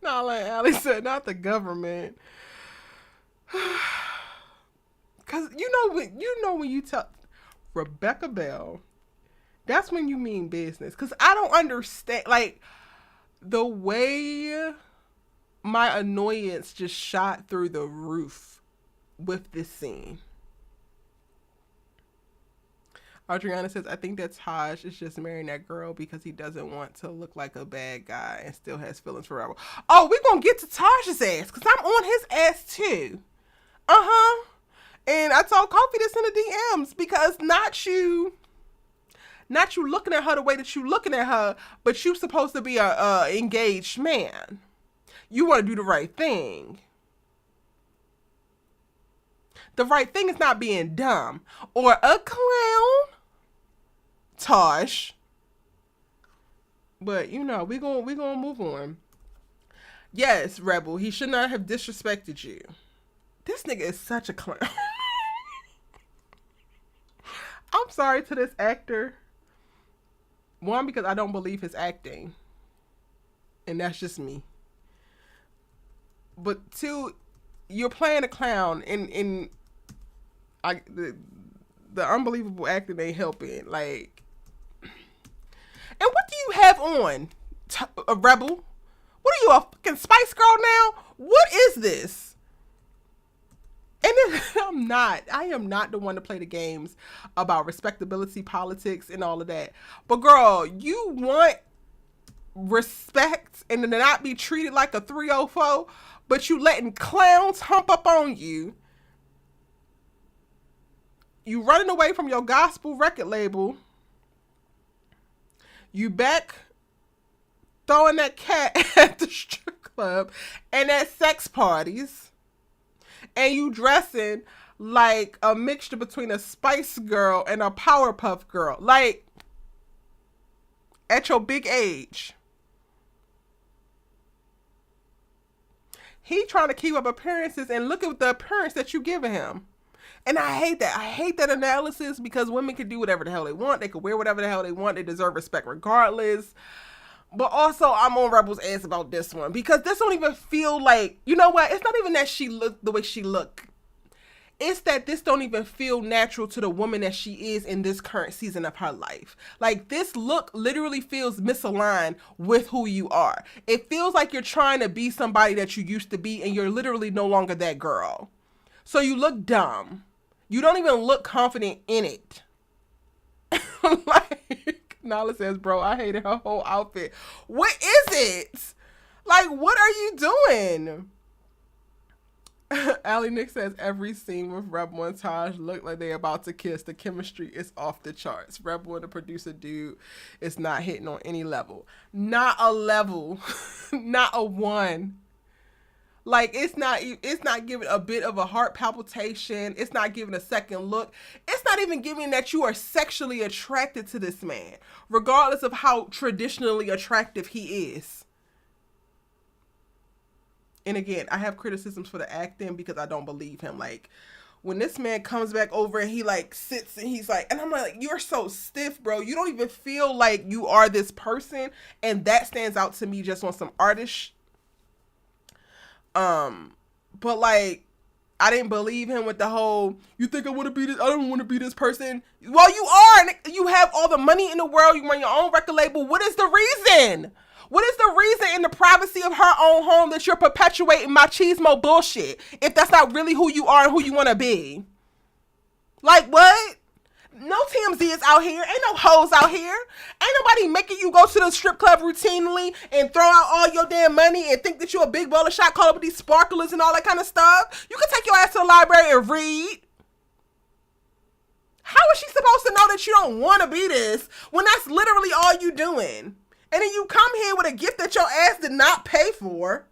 No, like Allie said, not the government. Cause you know when you tell Rebecca Bell, that's when you mean business. Cause I don't understand, like, the way my annoyance just shot through the roof with this scene. Adriana says, I think that Taj is just marrying that girl because he doesn't want to look like a bad guy and still has feelings for Rebel. Oh, we're going to get to Taj's ass because I'm on his ass too. Uh-huh. And I told Kofi this in the DMs because not you looking at her the way that you looking at her, but you supposed to be a engaged man. You want to do the right thing. The right thing is not being dumb or a clown, Tosh. But we're gonna move on. Yes, Rebel, he should not have disrespected you. This nigga is such a clown. I'm sorry to this actor. One, because I don't believe his acting. And that's just me. But two, you're playing a clown and the unbelievable acting ain't helping. Like, and what do you have on, a Rebel? What are you, a fucking Spice Girl now? What is this? And I am not the one to play the games about respectability, politics, and all of that. But girl, you want respect and to not be treated like a 304, but you letting clowns hump up on you. You running away from your gospel record label. You back throwing that cat at the strip club and at sex parties. And you dressing like a mixture between a Spice Girl and a Powerpuff Girl. Like, at your big age. He trying to keep up appearances, and look at the appearance that you giving him. And I hate that. I hate that analysis, because women can do whatever the hell they want. They can wear whatever the hell they want. They deserve respect regardless. But also, I'm on Rebel's ass about this one, because this don't even feel like, you know what? It's not even that she looked the way she looked. It's that this don't even feel natural to the woman that she is in this current season of her life. Like, this look literally feels misaligned with who you are. It feels like you're trying to be somebody that you used to be, and you're literally no longer that girl. So you look dumb. You don't even look confident in it. Like, Nala says, bro, I hated her whole outfit. What is it? Like, what are you doing? Allie Nick says, every scene with Rebel and Taj look like they're about to kiss. The chemistry is off the charts. Rebel and the producer dude is not hitting on any level. Not a level. Not a one. Like, it's not giving a bit of a heart palpitation. It's not giving a second look. It's not even giving that you are sexually attracted to this man, regardless of how traditionally attractive he is. And again, I have criticisms for the acting, because I don't believe him. Like, when this man comes back over and he like sits and he's like, and I'm like, you're so stiff, bro. You don't even feel like you are this person. And that stands out to me just on some artist. But like, I didn't believe him with the whole, you think I want to be this? I don't want to be this person. Well, you are, and you have all the money in the world. You run your own record label. What is the reason? What is the reason in the privacy of her own home that you're perpetuating machismo bullshit, if that's not really who you are and who you want to be? Like, what? No TMZ is out here. Ain't no hoes out here. Ain't nobody making you go to the strip club routinely and throw out all your damn money and think that you're a big baller shot, call up with these sparklers and all that kind of stuff. You can take your ass to the library and read. How is she supposed to know that you don't want to be this when that's literally all you doing? And then you come here with a gift that your ass did not pay for.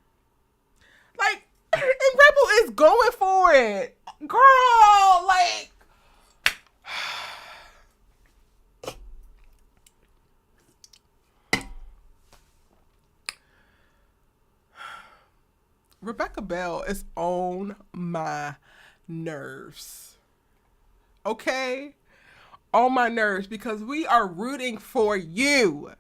Like, and Rebel is going for it. Girl, like. Rebecca Bell is on my nerves. Okay? On my nerves, because we are rooting for you.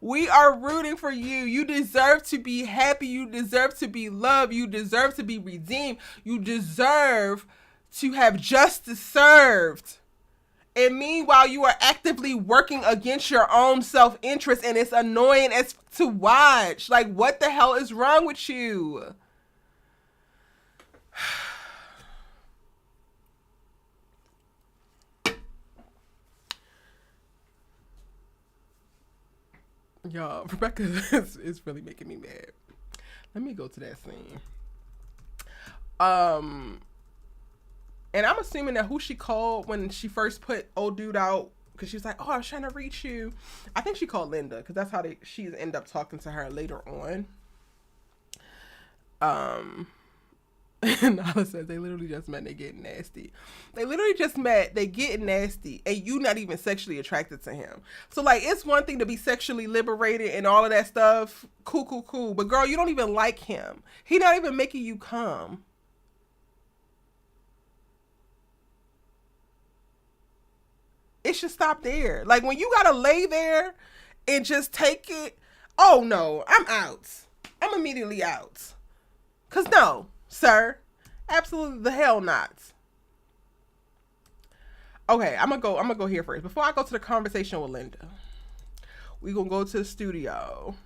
We are rooting for you. You deserve to be happy. You deserve to be loved. You deserve to be redeemed. You deserve to have justice served. And meanwhile, you are actively working against your own self-interest, and it's annoying as to watch. Like, what the hell is wrong with you? Y'all, Rebecca is really making me mad. Let me go to that scene. And I'm assuming that who she called when she first put old dude out, because she was like, oh, I was trying to reach you. I think she called Linda, because that's how she ended up talking to her later on. And Nala says they literally just met, they getting nasty. They literally just met, they getting nasty, and you not even sexually attracted to him. So like, it's one thing to be sexually liberated and all of that stuff. Cool. But girl, you don't even like him. He not even making you come. It should stop there. Like, when you gotta lay there and just take it, oh no, I'm out. I'm immediately out. Cause no, sir, absolutely the hell not. Okay, I'm gonna go here first. Before I go to the conversation with Linda, we gonna go to the studio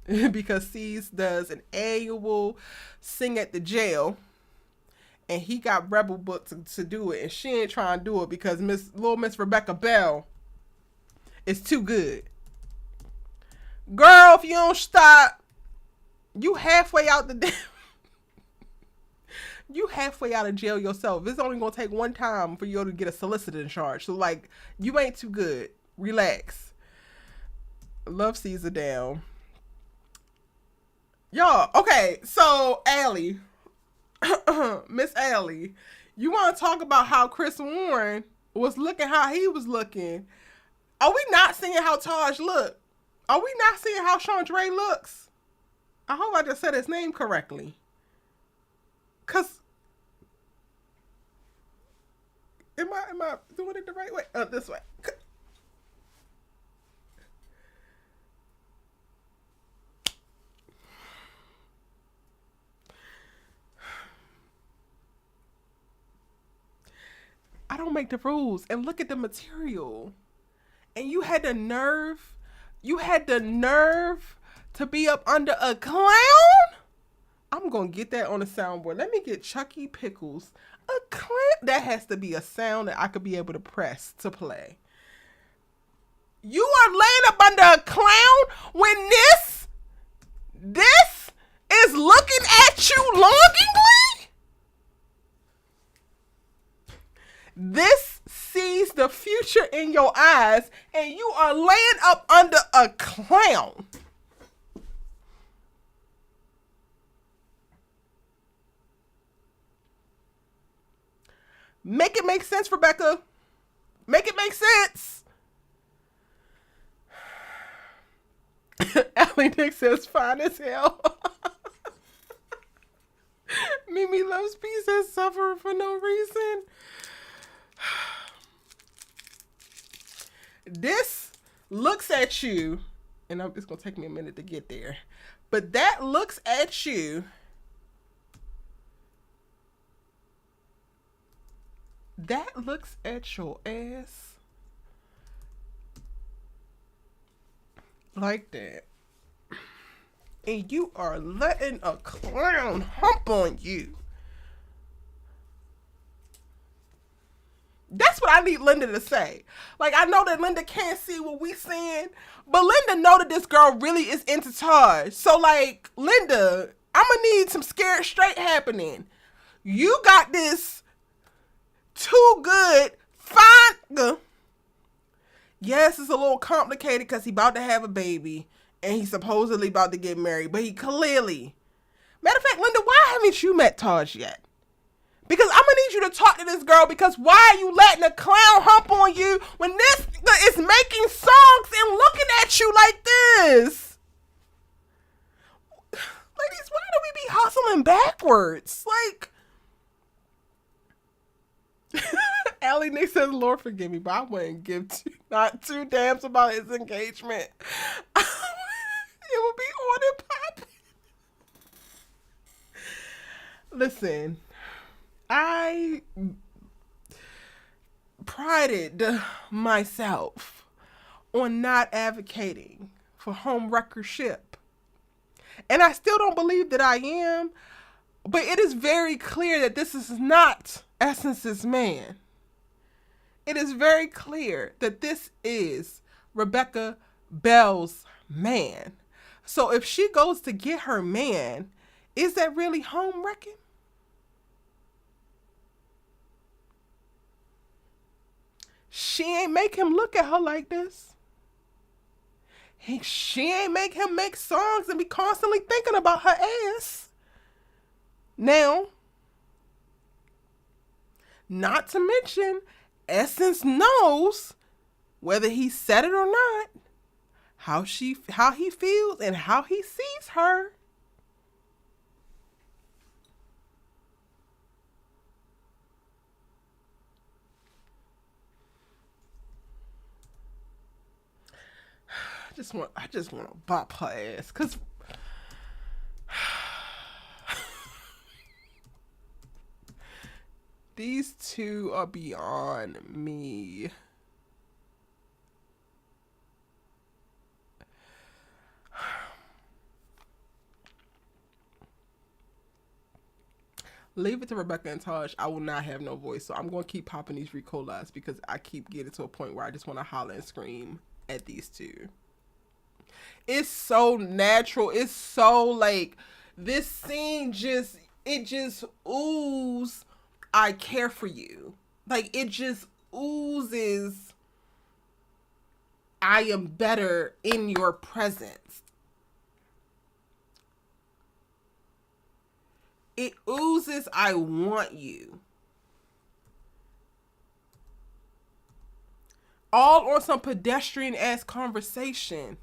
because C's does an annual sing at the jail, and he got Rebel booked to do it, and she ain't trying to do it because little Miss Rebecca Bell is too good. Girl, if you don't stop, you halfway out the you halfway out of jail yourself. It's only gonna take one time for you to get a solicitor charge. So like, you ain't too good. Relax. Love Caesar down. Y'all, okay, so Allie, Miss Allie, You want to talk about how Chris Warren was looking how he was looking. Are we not seeing how Taj look? Are we not seeing how Chaundre looks? I hope I just said his name correctly. Cause am I doing it the right way? This way. I don't make the rules. And look at the material. And you had the nerve to be up under a clown? I'm going to get that on the soundboard. Let me get Chucky Pickles. A clown? That has to be a sound that I could be able to press to play. You are laying up under a clown when this is looking at you longingly? This sees the future in your eyes, and you are laying up under a clown. Make it make sense, Rebecca. Make it make sense. Allie Nick says, fine as hell. Mimi Loves Peace says, suffering for no reason. This looks at you, and it's going to take me a minute to get there, but that looks at you. That looks at your ass like that. And you are letting a clown hump on you. That's what I need Linda to say. Like, I know that Linda can't see what we seeing, but Linda know that this girl really is into Taj. So, like, Linda, I'm going to need some scared straight happening. You got this too good, fine. Yes, it's a little complicated because he about to have a baby and he's supposedly about to get married, but he clearly. Matter of fact, Linda, why haven't you met Taj yet? Because I'm going to need you to talk to this girl, because why are you letting a clown hump on you when this is making songs and looking at you like this? Ladies, why do we be hustling backwards? Like, Allie Nick says, Lord forgive me, but I wouldn't give not two damns about his engagement. It would be on and popping. Listen, I prided myself on not advocating for home wreckership. And I still don't believe that I am, but it is very clear that this is not Essence's man. It is very clear that this is Rebecca Bell's man. So if she goes to get her man, is that really home wrecking? She ain't make him look at her like this. She ain't make him make songs and be constantly thinking about her ass. Now, not to mention, Essence knows, whether he said it or not, how he feels and how he sees her. I just want to bop her ass, cause these two are beyond me. Leave it to Rebecca and Taj. I will not have no voice, so I'm going to keep popping these Ricolas because I keep getting to a point where I just want to holler and scream at these two. It's so natural. It's so, like, this scene just oozes, I care for you. Like, it just oozes, I am better in your presence. It oozes, I want you. all on some pedestrian ass conversation.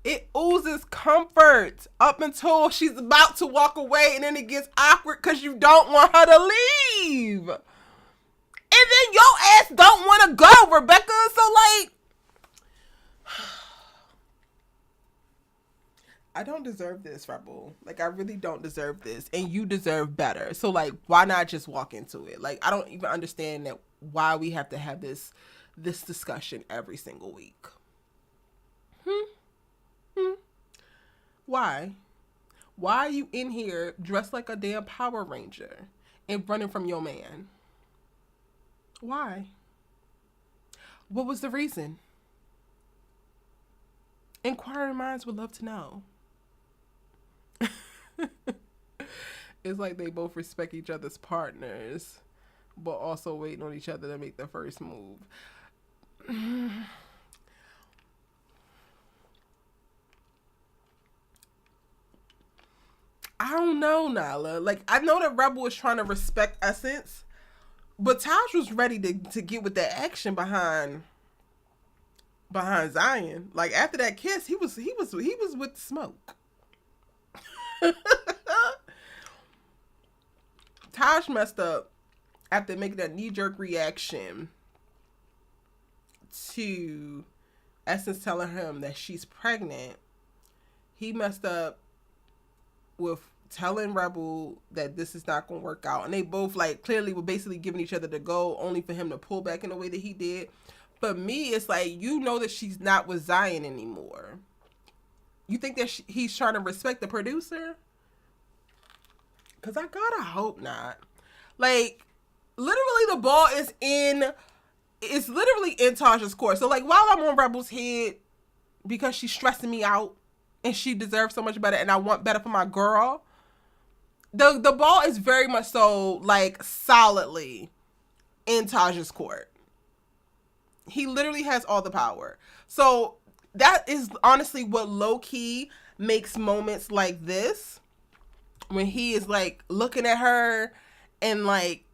It oozes comfort up until she's about to walk away, and then it gets awkward because you don't want her to leave. And then your ass don't want to go, Rebecca. So, like, I don't deserve this, Rebel. Like, I really don't deserve this. And you deserve better. So, like, why not just walk into it? Like, I don't even understand that why we have to have this discussion every single week. Why? Why are you in here dressed like a damn Power Ranger and running from your man? Why? What was the reason? Inquiring minds would love to know. It's like they both respect each other's partners, but also waiting on each other to make the first move. I don't know, Nala. Like, I know that Rebel was trying to respect Essence, but Taj was ready to get with that action behind Zyan. Like, after that kiss, he was with smoke. Taj messed up after making that knee-jerk reaction to Essence telling him that she's pregnant. He messed up with telling Rebel that this is not going to work out. And they both, like, clearly were basically giving each other the go, only for him to pull back in the way that he did. But me, it's like, you know that she's not with Zyan anymore. You think that he's trying to respect the producer? Because I gotta hope not. Like, literally the ball is literally in Tasha's court. So, like, while I'm on Rebel's head because she's stressing me out and she deserves so much better and I want better for my girl, the ball is very much so, like, solidly in Tasha's court. He literally has all the power. So that is honestly what low-key makes moments like this, when he is, like, looking at her and, like,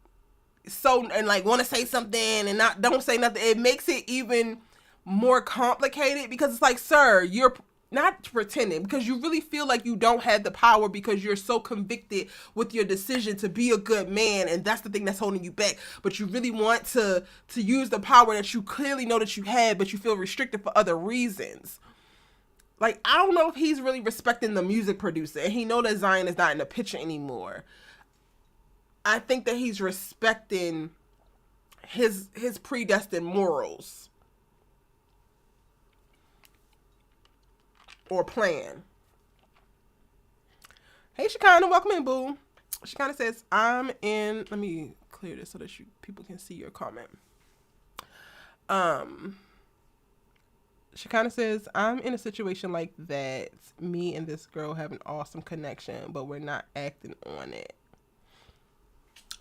want to say something and don't say nothing. It makes it even more complicated because it's like, sir, you're not pretending, because you really feel like you don't have the power because you're so convicted with your decision to be a good man, and that's the thing that's holding you back. But you really want to use the power that you clearly know that you have, but you feel restricted for other reasons. Like, I don't know if he's really respecting the music producer, and he know that Zyan is not in the picture anymore. I think that he's respecting his predestined morals or plan. Hey, Shekinah, welcome in, boo. Shekinah says, let me clear this so that people can see your comment. Shekinah says, I'm in a situation like that. Me and this girl have an awesome connection, but we're not acting on it.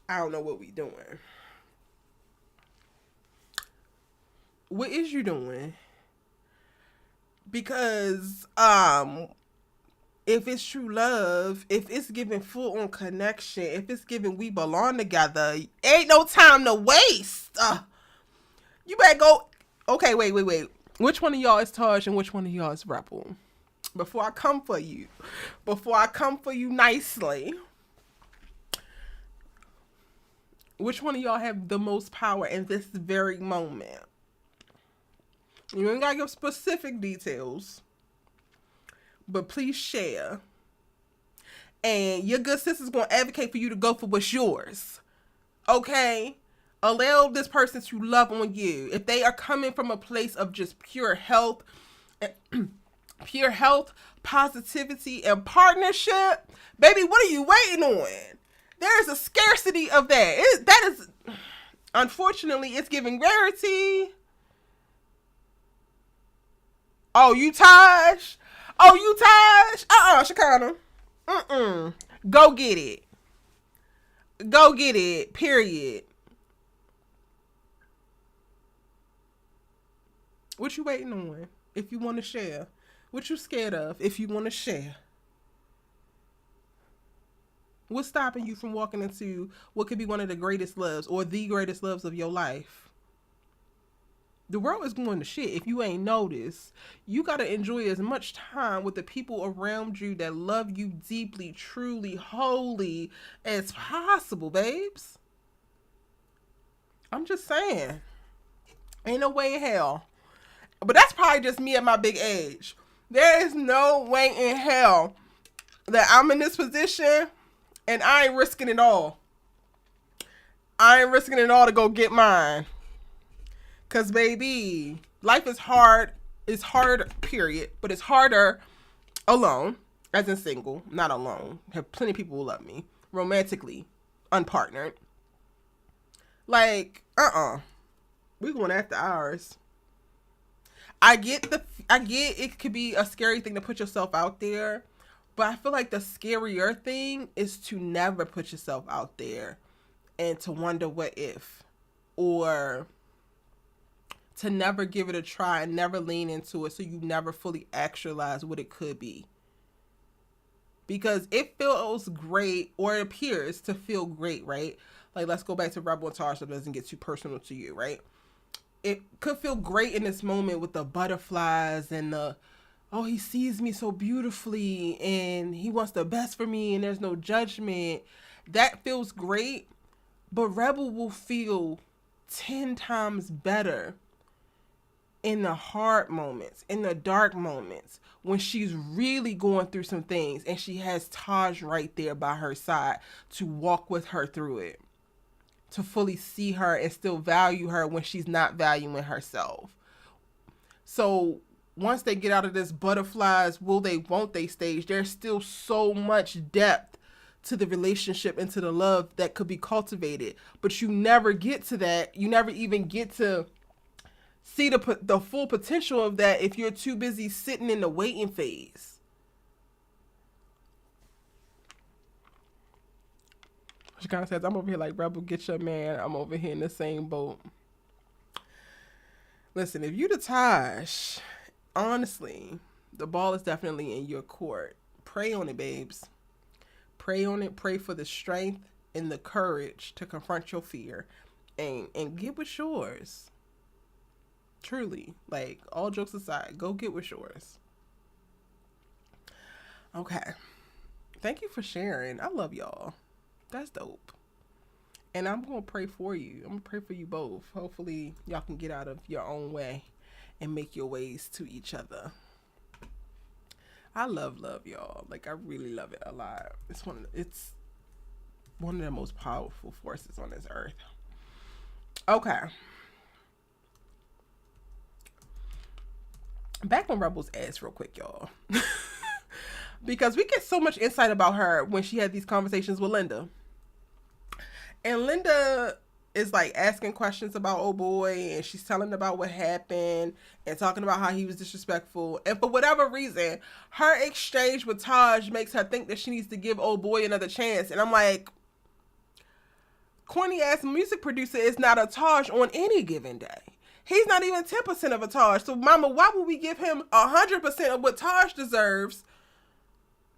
I don't know what we doing. What is you doing? Because if it's true love, if it's giving full on connection, if it's giving we belong together, ain't no time to waste. You better go. Okay, wait. Which one of y'all is Taj and which one of y'all is Rebel? Before I come for you nicely, which one of y'all have the most power in this very moment? You ain't gotta give specific details, but please share. And your good sister's gonna advocate for you to go for what's yours. Okay? Allow this person to love on you. If they are coming from a place of just pure health, positivity, and partnership, baby, what are you waiting on? There is a scarcity of that. That is, unfortunately, it's giving rarity. Oh, you Taj? Shekinah. Go get it. Period. What you waiting on? If you want to share. What you scared of if you want to share? What's stopping you from walking into what could be one of the greatest loves or the greatest loves of your life? The world is going to shit if you ain't noticed. You got to enjoy as much time with the people around you that love you deeply, truly, wholly as possible, babes. I'm just saying. Ain't no way in hell. But that's probably just me at my big age. There is no way in hell that I'm in this position and I ain't risking it all. I ain't risking it all to go get mine. Because, baby, life is hard. It's hard, period. But it's harder alone, as in single, not alone. Have plenty of people who love me. Romantically, unpartnered. Like, we going after ours. I get it could be a scary thing to put yourself out there, but I feel like the scarier thing is to never put yourself out there and to wonder what if, or to never give it a try and never lean into it, so you never fully actualize what it could be. Because it feels great, or it appears to feel great, right? Like, let's go back to Rebel and Tar so it doesn't get too personal to you, right? It could feel great in this moment with the butterflies and the, oh, he sees me so beautifully and he wants the best for me and there's no judgment. That feels great, but Rebel will feel 10 times better in the hard moments, in the dark moments, when she's really going through some things and she has Taj right there by her side to walk with her through it, to fully see her and still value her when she's not valuing herself. So once they get out of this butterflies, will they, won't they stage, there's still so much depth to the relationship and to the love that could be cultivated. But you never get to that. You never even get to see the full potential of that if you're too busy sitting in the waiting phase. She kind of says, I'm over here like, Rebel, get your man. I'm over here in the same boat. Listen, if you the Taj, honestly, the ball is definitely in your court. Pray on it, babes. Pray on it. Pray for the strength and the courage to confront your fear and get what's yours. Truly, like, all jokes aside, go get what's yours. Okay. Thank you for sharing. I love y'all. That's dope. And I'm going to pray for you. I'm going to pray for you both. Hopefully, y'all can get out of your own way and make your ways to each other. I love y'all. Like, I really love it a lot. It's one of the most powerful forces on this earth. Okay. Back on Rebel's ass real quick, y'all. Because we get so much insight about her when she had these conversations with Linda. And Linda is like asking questions about old boy, and she's telling about what happened and talking about how he was disrespectful. And for whatever reason, her exchange with Taj makes her think that she needs to give old boy another chance. And I'm like, corny ass music producer is not a Taj on any given day. He's not even 10% of a Taj. So mama, why would we give him 100% of what Taj deserves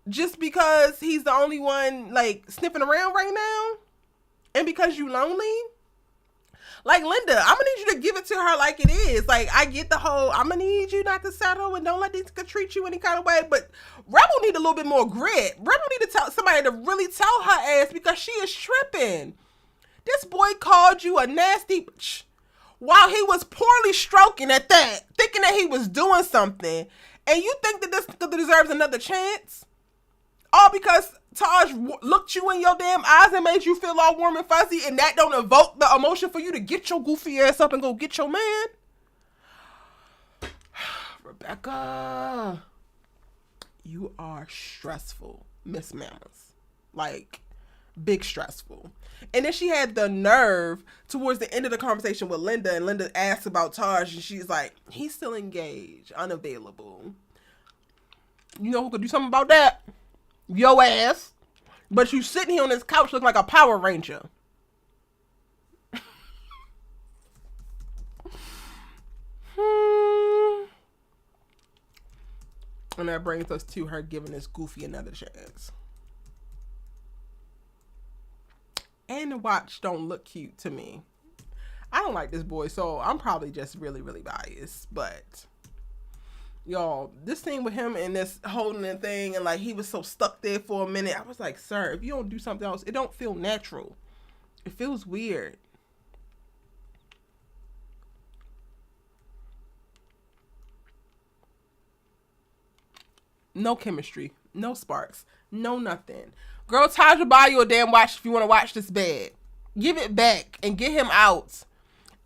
just because he's the only one like sniffing around right now? And because you lonely? Like, Linda, I'm gonna need you to give it to her like it is. Like, I get the whole, I'm gonna need you not to settle and don't let these treat you any kind of way. But Rebel need a little bit more grit. Rebel need to tell somebody to really tell her ass, because she is tripping. This boy called you a nasty bitch while he was poorly stroking at that, thinking that he was doing something. And you think that this deserves another chance? All because Taj looked you in your damn eyes and made you feel all warm and fuzzy, and that don't evoke the emotion for you to get your goofy ass up and go get your man? Rebecca, you are stressful, Miss Mamas. Like, big stressful. And then she had the nerve towards the end of the conversation with Linda, and Linda asked about Taj, and she's like, he's still engaged, unavailable. You know who could do something about that? Yo ass. But you sitting here on this couch looking like a Power Ranger. And that brings us to her giving this goofy another chance. man to watch don't look cute to me. I don't like this boy, so I'm probably just really, really biased. But y'all, this thing with him and this holding the thing, and like he was so stuck there for a minute. I was like, sir, if you don't do something else, it don't feel natural. It feels weird. No chemistry, no sparks, no nothing. Girl, Taja, buy you a damn watch if you want to watch this bad. Give it back and get him out.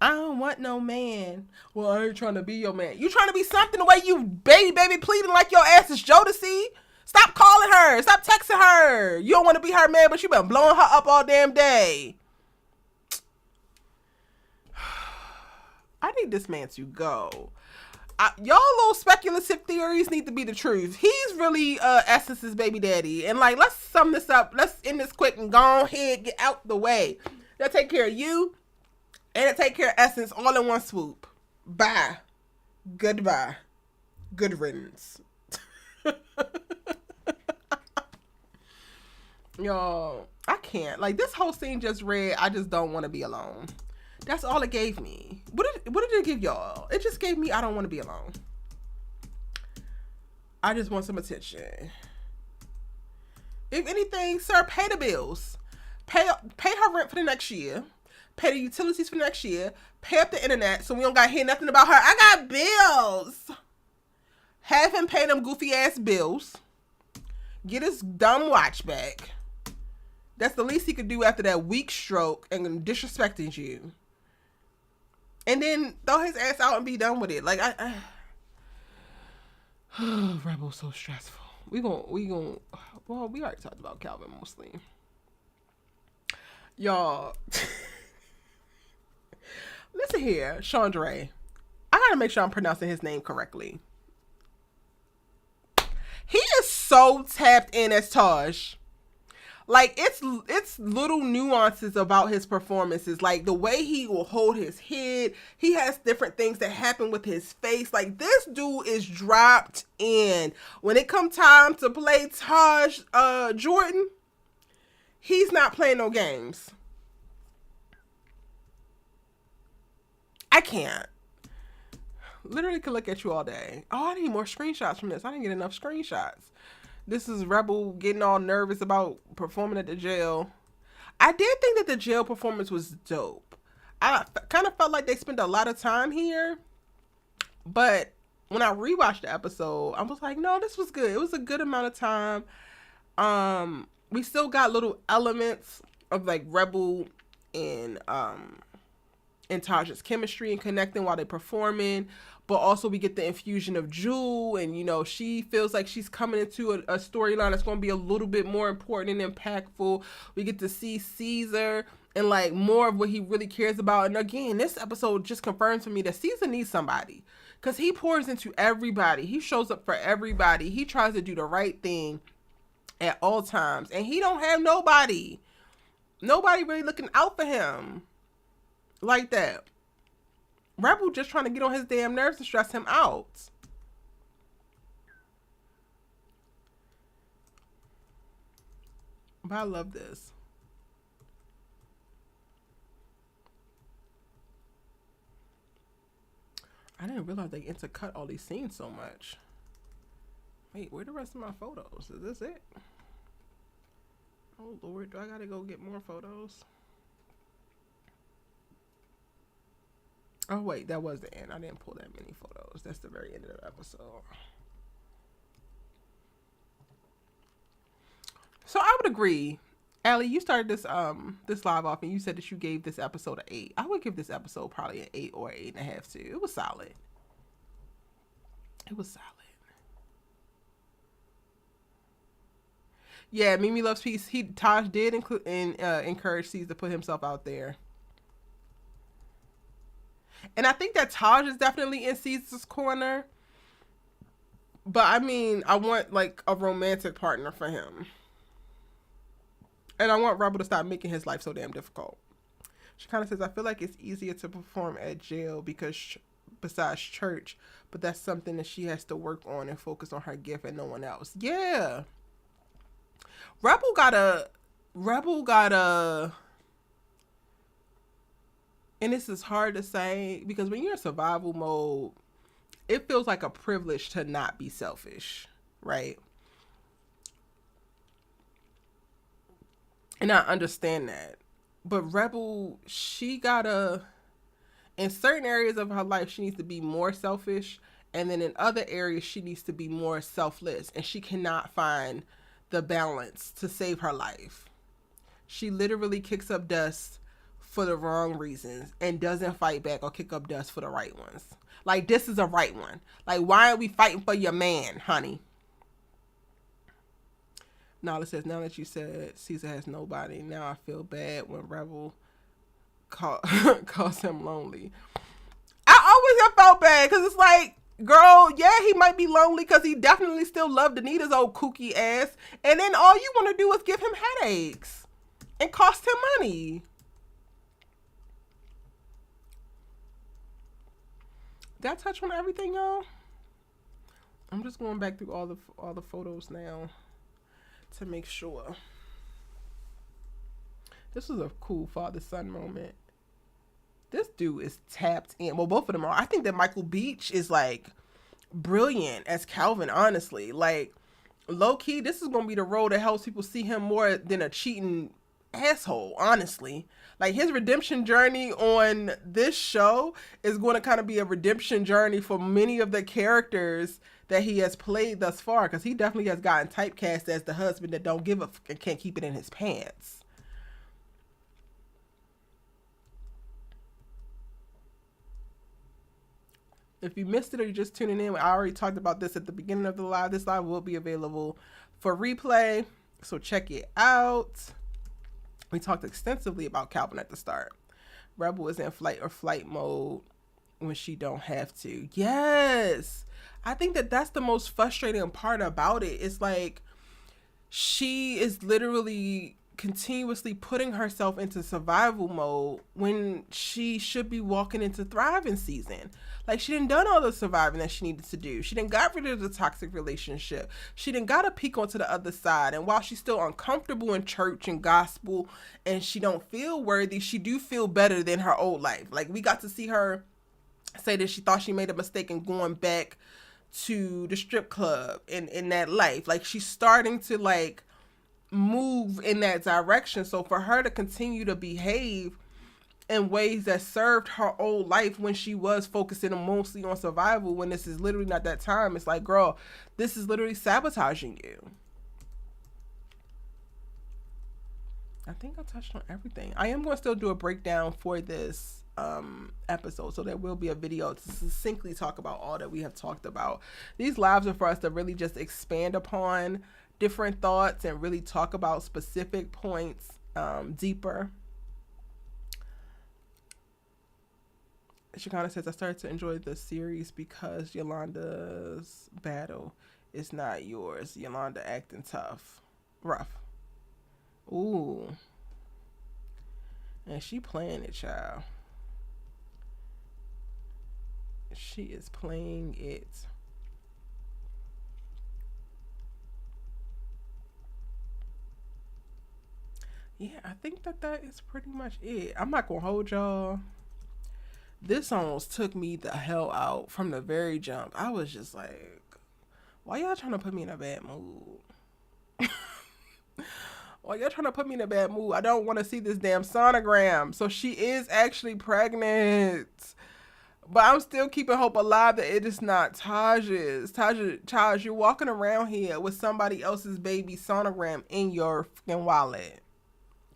I don't want no man. Well, I ain't trying to be your man. You trying to be something the way you baby pleading like your ass is Jodeci? Stop calling her. Stop texting her. You don't want to be her man, but you been blowing her up all damn day. I need this man to go. Y'all little speculative theories need to be the truth. He's really Essence's baby daddy. And like, let's sum this up. Let's end this quick and go ahead, get out the way. They'll take care of you and they'll take care of Essence all in one swoop. Bye. Goodbye. Good riddance. Y'all, I can't. Like, this whole scene just read, I just don't want to be alone. That's all it gave me. What did it give y'all? It just gave me, I don't want to be alone. I just want some attention. If anything, sir, pay the bills. Pay her rent for the next year. Pay the utilities for the next year. Pay up the internet so we don't got to hear nothing about her. I got bills. Have him pay them goofy ass bills. Get his dumb watch back. That's the least he could do after that weak stroke and disrespecting you. And then throw his ass out and be done with it. Like, Rebel's so stressful. We gon' well, we already talked about Calvin mostly. Y'all. Listen here, Chaundre. I gotta make sure I'm pronouncing his name correctly. He is so tapped in as Taj. Like, it's little nuances about his performances. Like, the way he will hold his head. He has different things that happen with his face. Like, this dude is dropped in. When it come time to play Taj Jordan, he's not playing no games. I can't. Literally could look at you all day. Oh, I need more screenshots from this. I didn't get enough screenshots. This is Rebel getting all nervous about performing at the jail. I did think that the jail performance was dope. I kind of felt like they spent a lot of time here. But when I rewatched the episode, I was like, no, this was good. It was a good amount of time. We still got little elements of like Rebel and Taj's chemistry and connecting while they're performing. But also we get the infusion of Jewel, and you know, she feels like she's coming into a storyline that's going to be a little bit more important and impactful. We get to see Caesar and like more of what he really cares about. And again, this episode just confirms for me that Caesar needs somebody, because he pours into everybody. He shows up for everybody. He tries to do the right thing at all times, and he don't have nobody really looking out for him like that. Rebel just trying to get on his damn nerves to stress him out. But I love this. I didn't realize they intercut all these scenes so much. Wait, where are the rest of my photos? Is this it? Oh Lord, do I gotta go get more photos? Oh, wait, that was the end. I didn't pull that many photos. That's the very end of the episode. So I would agree. Allie, you started this live off and you said that you gave this episode an 8. I would give this episode probably an 8 or 8.5 too. It was solid. It was solid. Yeah, Mimi Loves Peace. Taj did encourage C's to put himself out there. And I think that Taj is definitely in Caesar's corner. But I mean, I want like a romantic partner for him. And I want Rebel to stop making his life so damn difficult. She kind of says, I feel like it's easier to perform at jail because besides church, but that's something that she has to work on and focus on her gift and no one else. Yeah. Rebel gotta And this is hard to say because when you're in survival mode, it feels like a privilege to not be selfish, right? And I understand that. But Rebel, she gotta, in certain areas of her life, she needs to be more selfish. And then in other areas, she needs to be more selfless. And she cannot find the balance to save her life. She literally kicks up dust for the wrong reasons and doesn't fight back or kick up dust for the right ones. Like, this is a right one. Like, why aren't we fighting for your man, honey? Nala says, now that you said Caesar has nobody, now I feel bad when Rebel calls him lonely. I always have felt bad because it's like, girl, yeah, he might be lonely because he definitely still loved Anita's old kooky ass. And then all you want to do is give him headaches and cost him money. Did I touch on everything, y'all? I'm just going back through all the photos now to make sure. This was a cool father-son moment. This dude is tapped in. Well, both of them are. I think that Michael Beach is like brilliant as Calvin, honestly. Like, low-key, this is going to be the role that helps people see him more than a cheating asshole, honestly. Like, his redemption journey on this show is going to kind of be a redemption journey for many of the characters that he has played thus far, because he definitely has gotten typecast as the husband that don't give a fuck and can't keep it in his pants. If you missed it or you're just tuning in, I already talked about this at the beginning of the live. This live will be available for replay, so check it out. We talked extensively about Calvin at the start. Rebel is in flight or flight mode when she don't have to. Yes. I think that that's the most frustrating part about it. It's like she is literally continuously putting herself into survival mode when she should be walking into thriving season. Like, she done done all the surviving that she needed to do. She done got rid of the toxic relationship. She done got a peek onto the other side. And while she's still uncomfortable in church and gospel and she don't feel worthy, she do feel better than her old life. Like, we got to see her say that she thought she made a mistake in going back to the strip club in that life. Like, she's starting to like move in that direction. So for her to continue to behave in ways that served her old life when she was focusing mostly on survival, when this is literally not that time, it's like, girl, this is literally sabotaging you. I think I touched on everything. I am going to still do a breakdown for this episode, so there will be a video to succinctly talk about all that we have talked about. These lives are for us to really just expand upon different thoughts and really talk about specific points deeper. She kind of says, I started to enjoy the series because Yolanda's battle is not yours. Yolanda acting tough. Rough. Ooh. And she playing it, child. She is playing it. Yeah, I think that is pretty much it. I'm not gonna hold y'all. This almost took me the hell out from the very jump. I was just like, why y'all trying to put me in a bad mood? Why y'all trying to put me in a bad mood? I don't want to see this damn sonogram. So she is actually pregnant. But I'm still keeping hope alive that it is not Taj's. Taj, you're walking around here with somebody else's baby sonogram in your fucking wallet.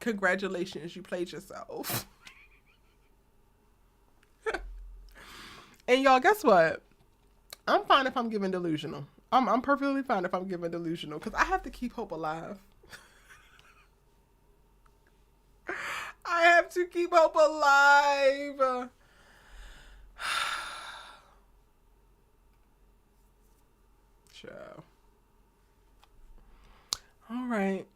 Congratulations, you played yourself. And y'all, guess what? I'm fine if I'm giving delusional. I'm perfectly fine if I'm giving delusional, because I have to keep hope alive. I have to keep hope alive. Ciao. All right.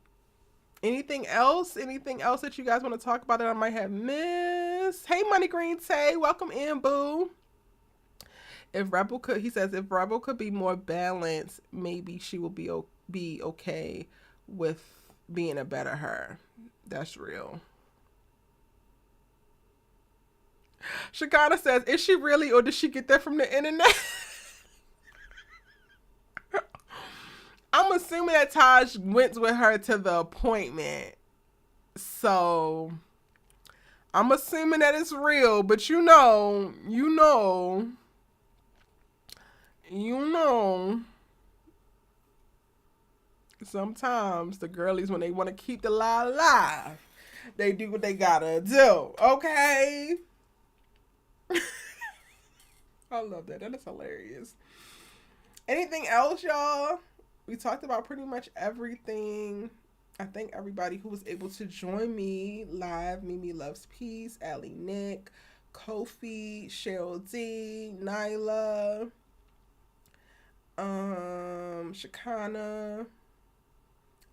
Anything else? Anything else that you guys want to talk about that I might have missed? Hey, Money Green Tay, welcome in, boo. If Rebel could, he says, if Rebel could be more balanced, maybe she will be okay with being a better her. That's real. Shakana says, is she really, or did she get that from the internet? I'm assuming that Taj went with her to the appointment. So I'm assuming that it's real, but you know, sometimes the girlies, when they want to keep the lie alive, they do what they gotta do, okay? I love that. That is hilarious. Anything else, y'all? We talked about pretty much everything. I thank everybody who was able to join me live. Mimi Loves Peace, Allie Nick, Kofi, Cheryl D, Nyla, Shakana,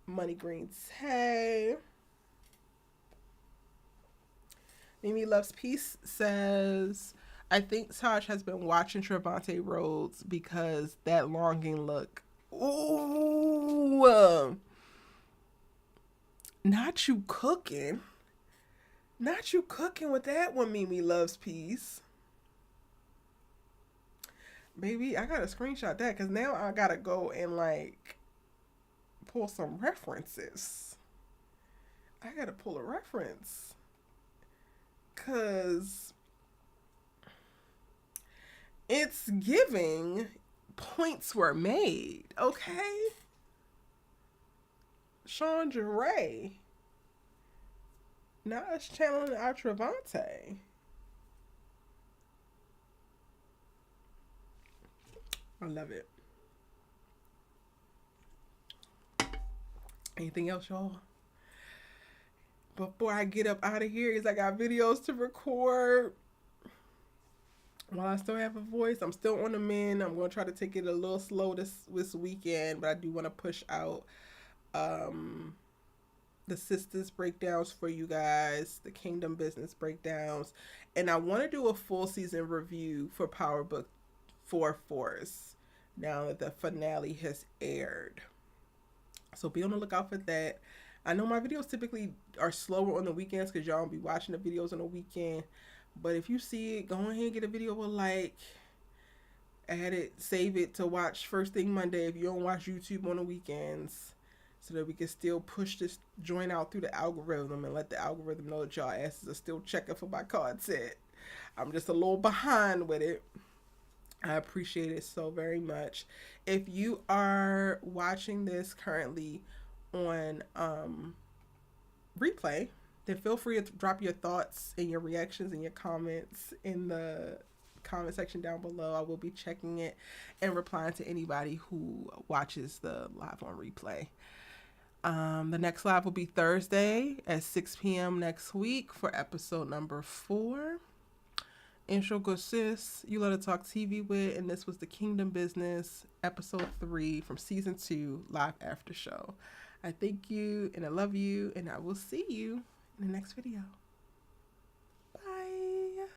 Money Green Tay. Mimi Loves Peace says, I think Taj has been watching Trevante Rhodes because that longing look. Ooh. Not you cooking. Not you cooking with that one, Mimi Loves Peace. Baby, I gotta screenshot that because now I gotta go and like pull some references. I gotta pull a reference. Because it's giving points were made, okay? Chaundre. Now it's channeling our Trevante. I love it. Anything else, y'all? Before I get up out of here, because I got videos to record. While I still have a voice, I'm still on the mend. I'm going to try to take it a little slow this weekend, but I do want to push out the sisters breakdowns for you guys, the Kingdom Business breakdowns, and I want to do a full season review for Power Book 4 Force now that the finale has aired. So be on the lookout for that. I know my videos typically are slower on the weekends because y'all be watching the videos on the weekend. But if you see it, go ahead and get a video with like, add it, save it to watch first thing Monday if you don't watch YouTube on the weekends, so that we can still push this joint out through the algorithm and let the algorithm know that y'all asses are still checking for my content. I'm just a little behind with it. I appreciate it so very much. If you are watching this currently on replay, then feel free to drop your thoughts and your reactions and your comments in the comment section down below. I will be checking it and replying to anybody who watches the live on replay. The next live will be Thursday at 6 p.m. next week for episode number 4. Intro Good Sis, You Let Her Talk TV with, and this was the Kingdom Business episode 3 from season 2 live after show. I thank you and I love you, and I will see you in the next video. Bye.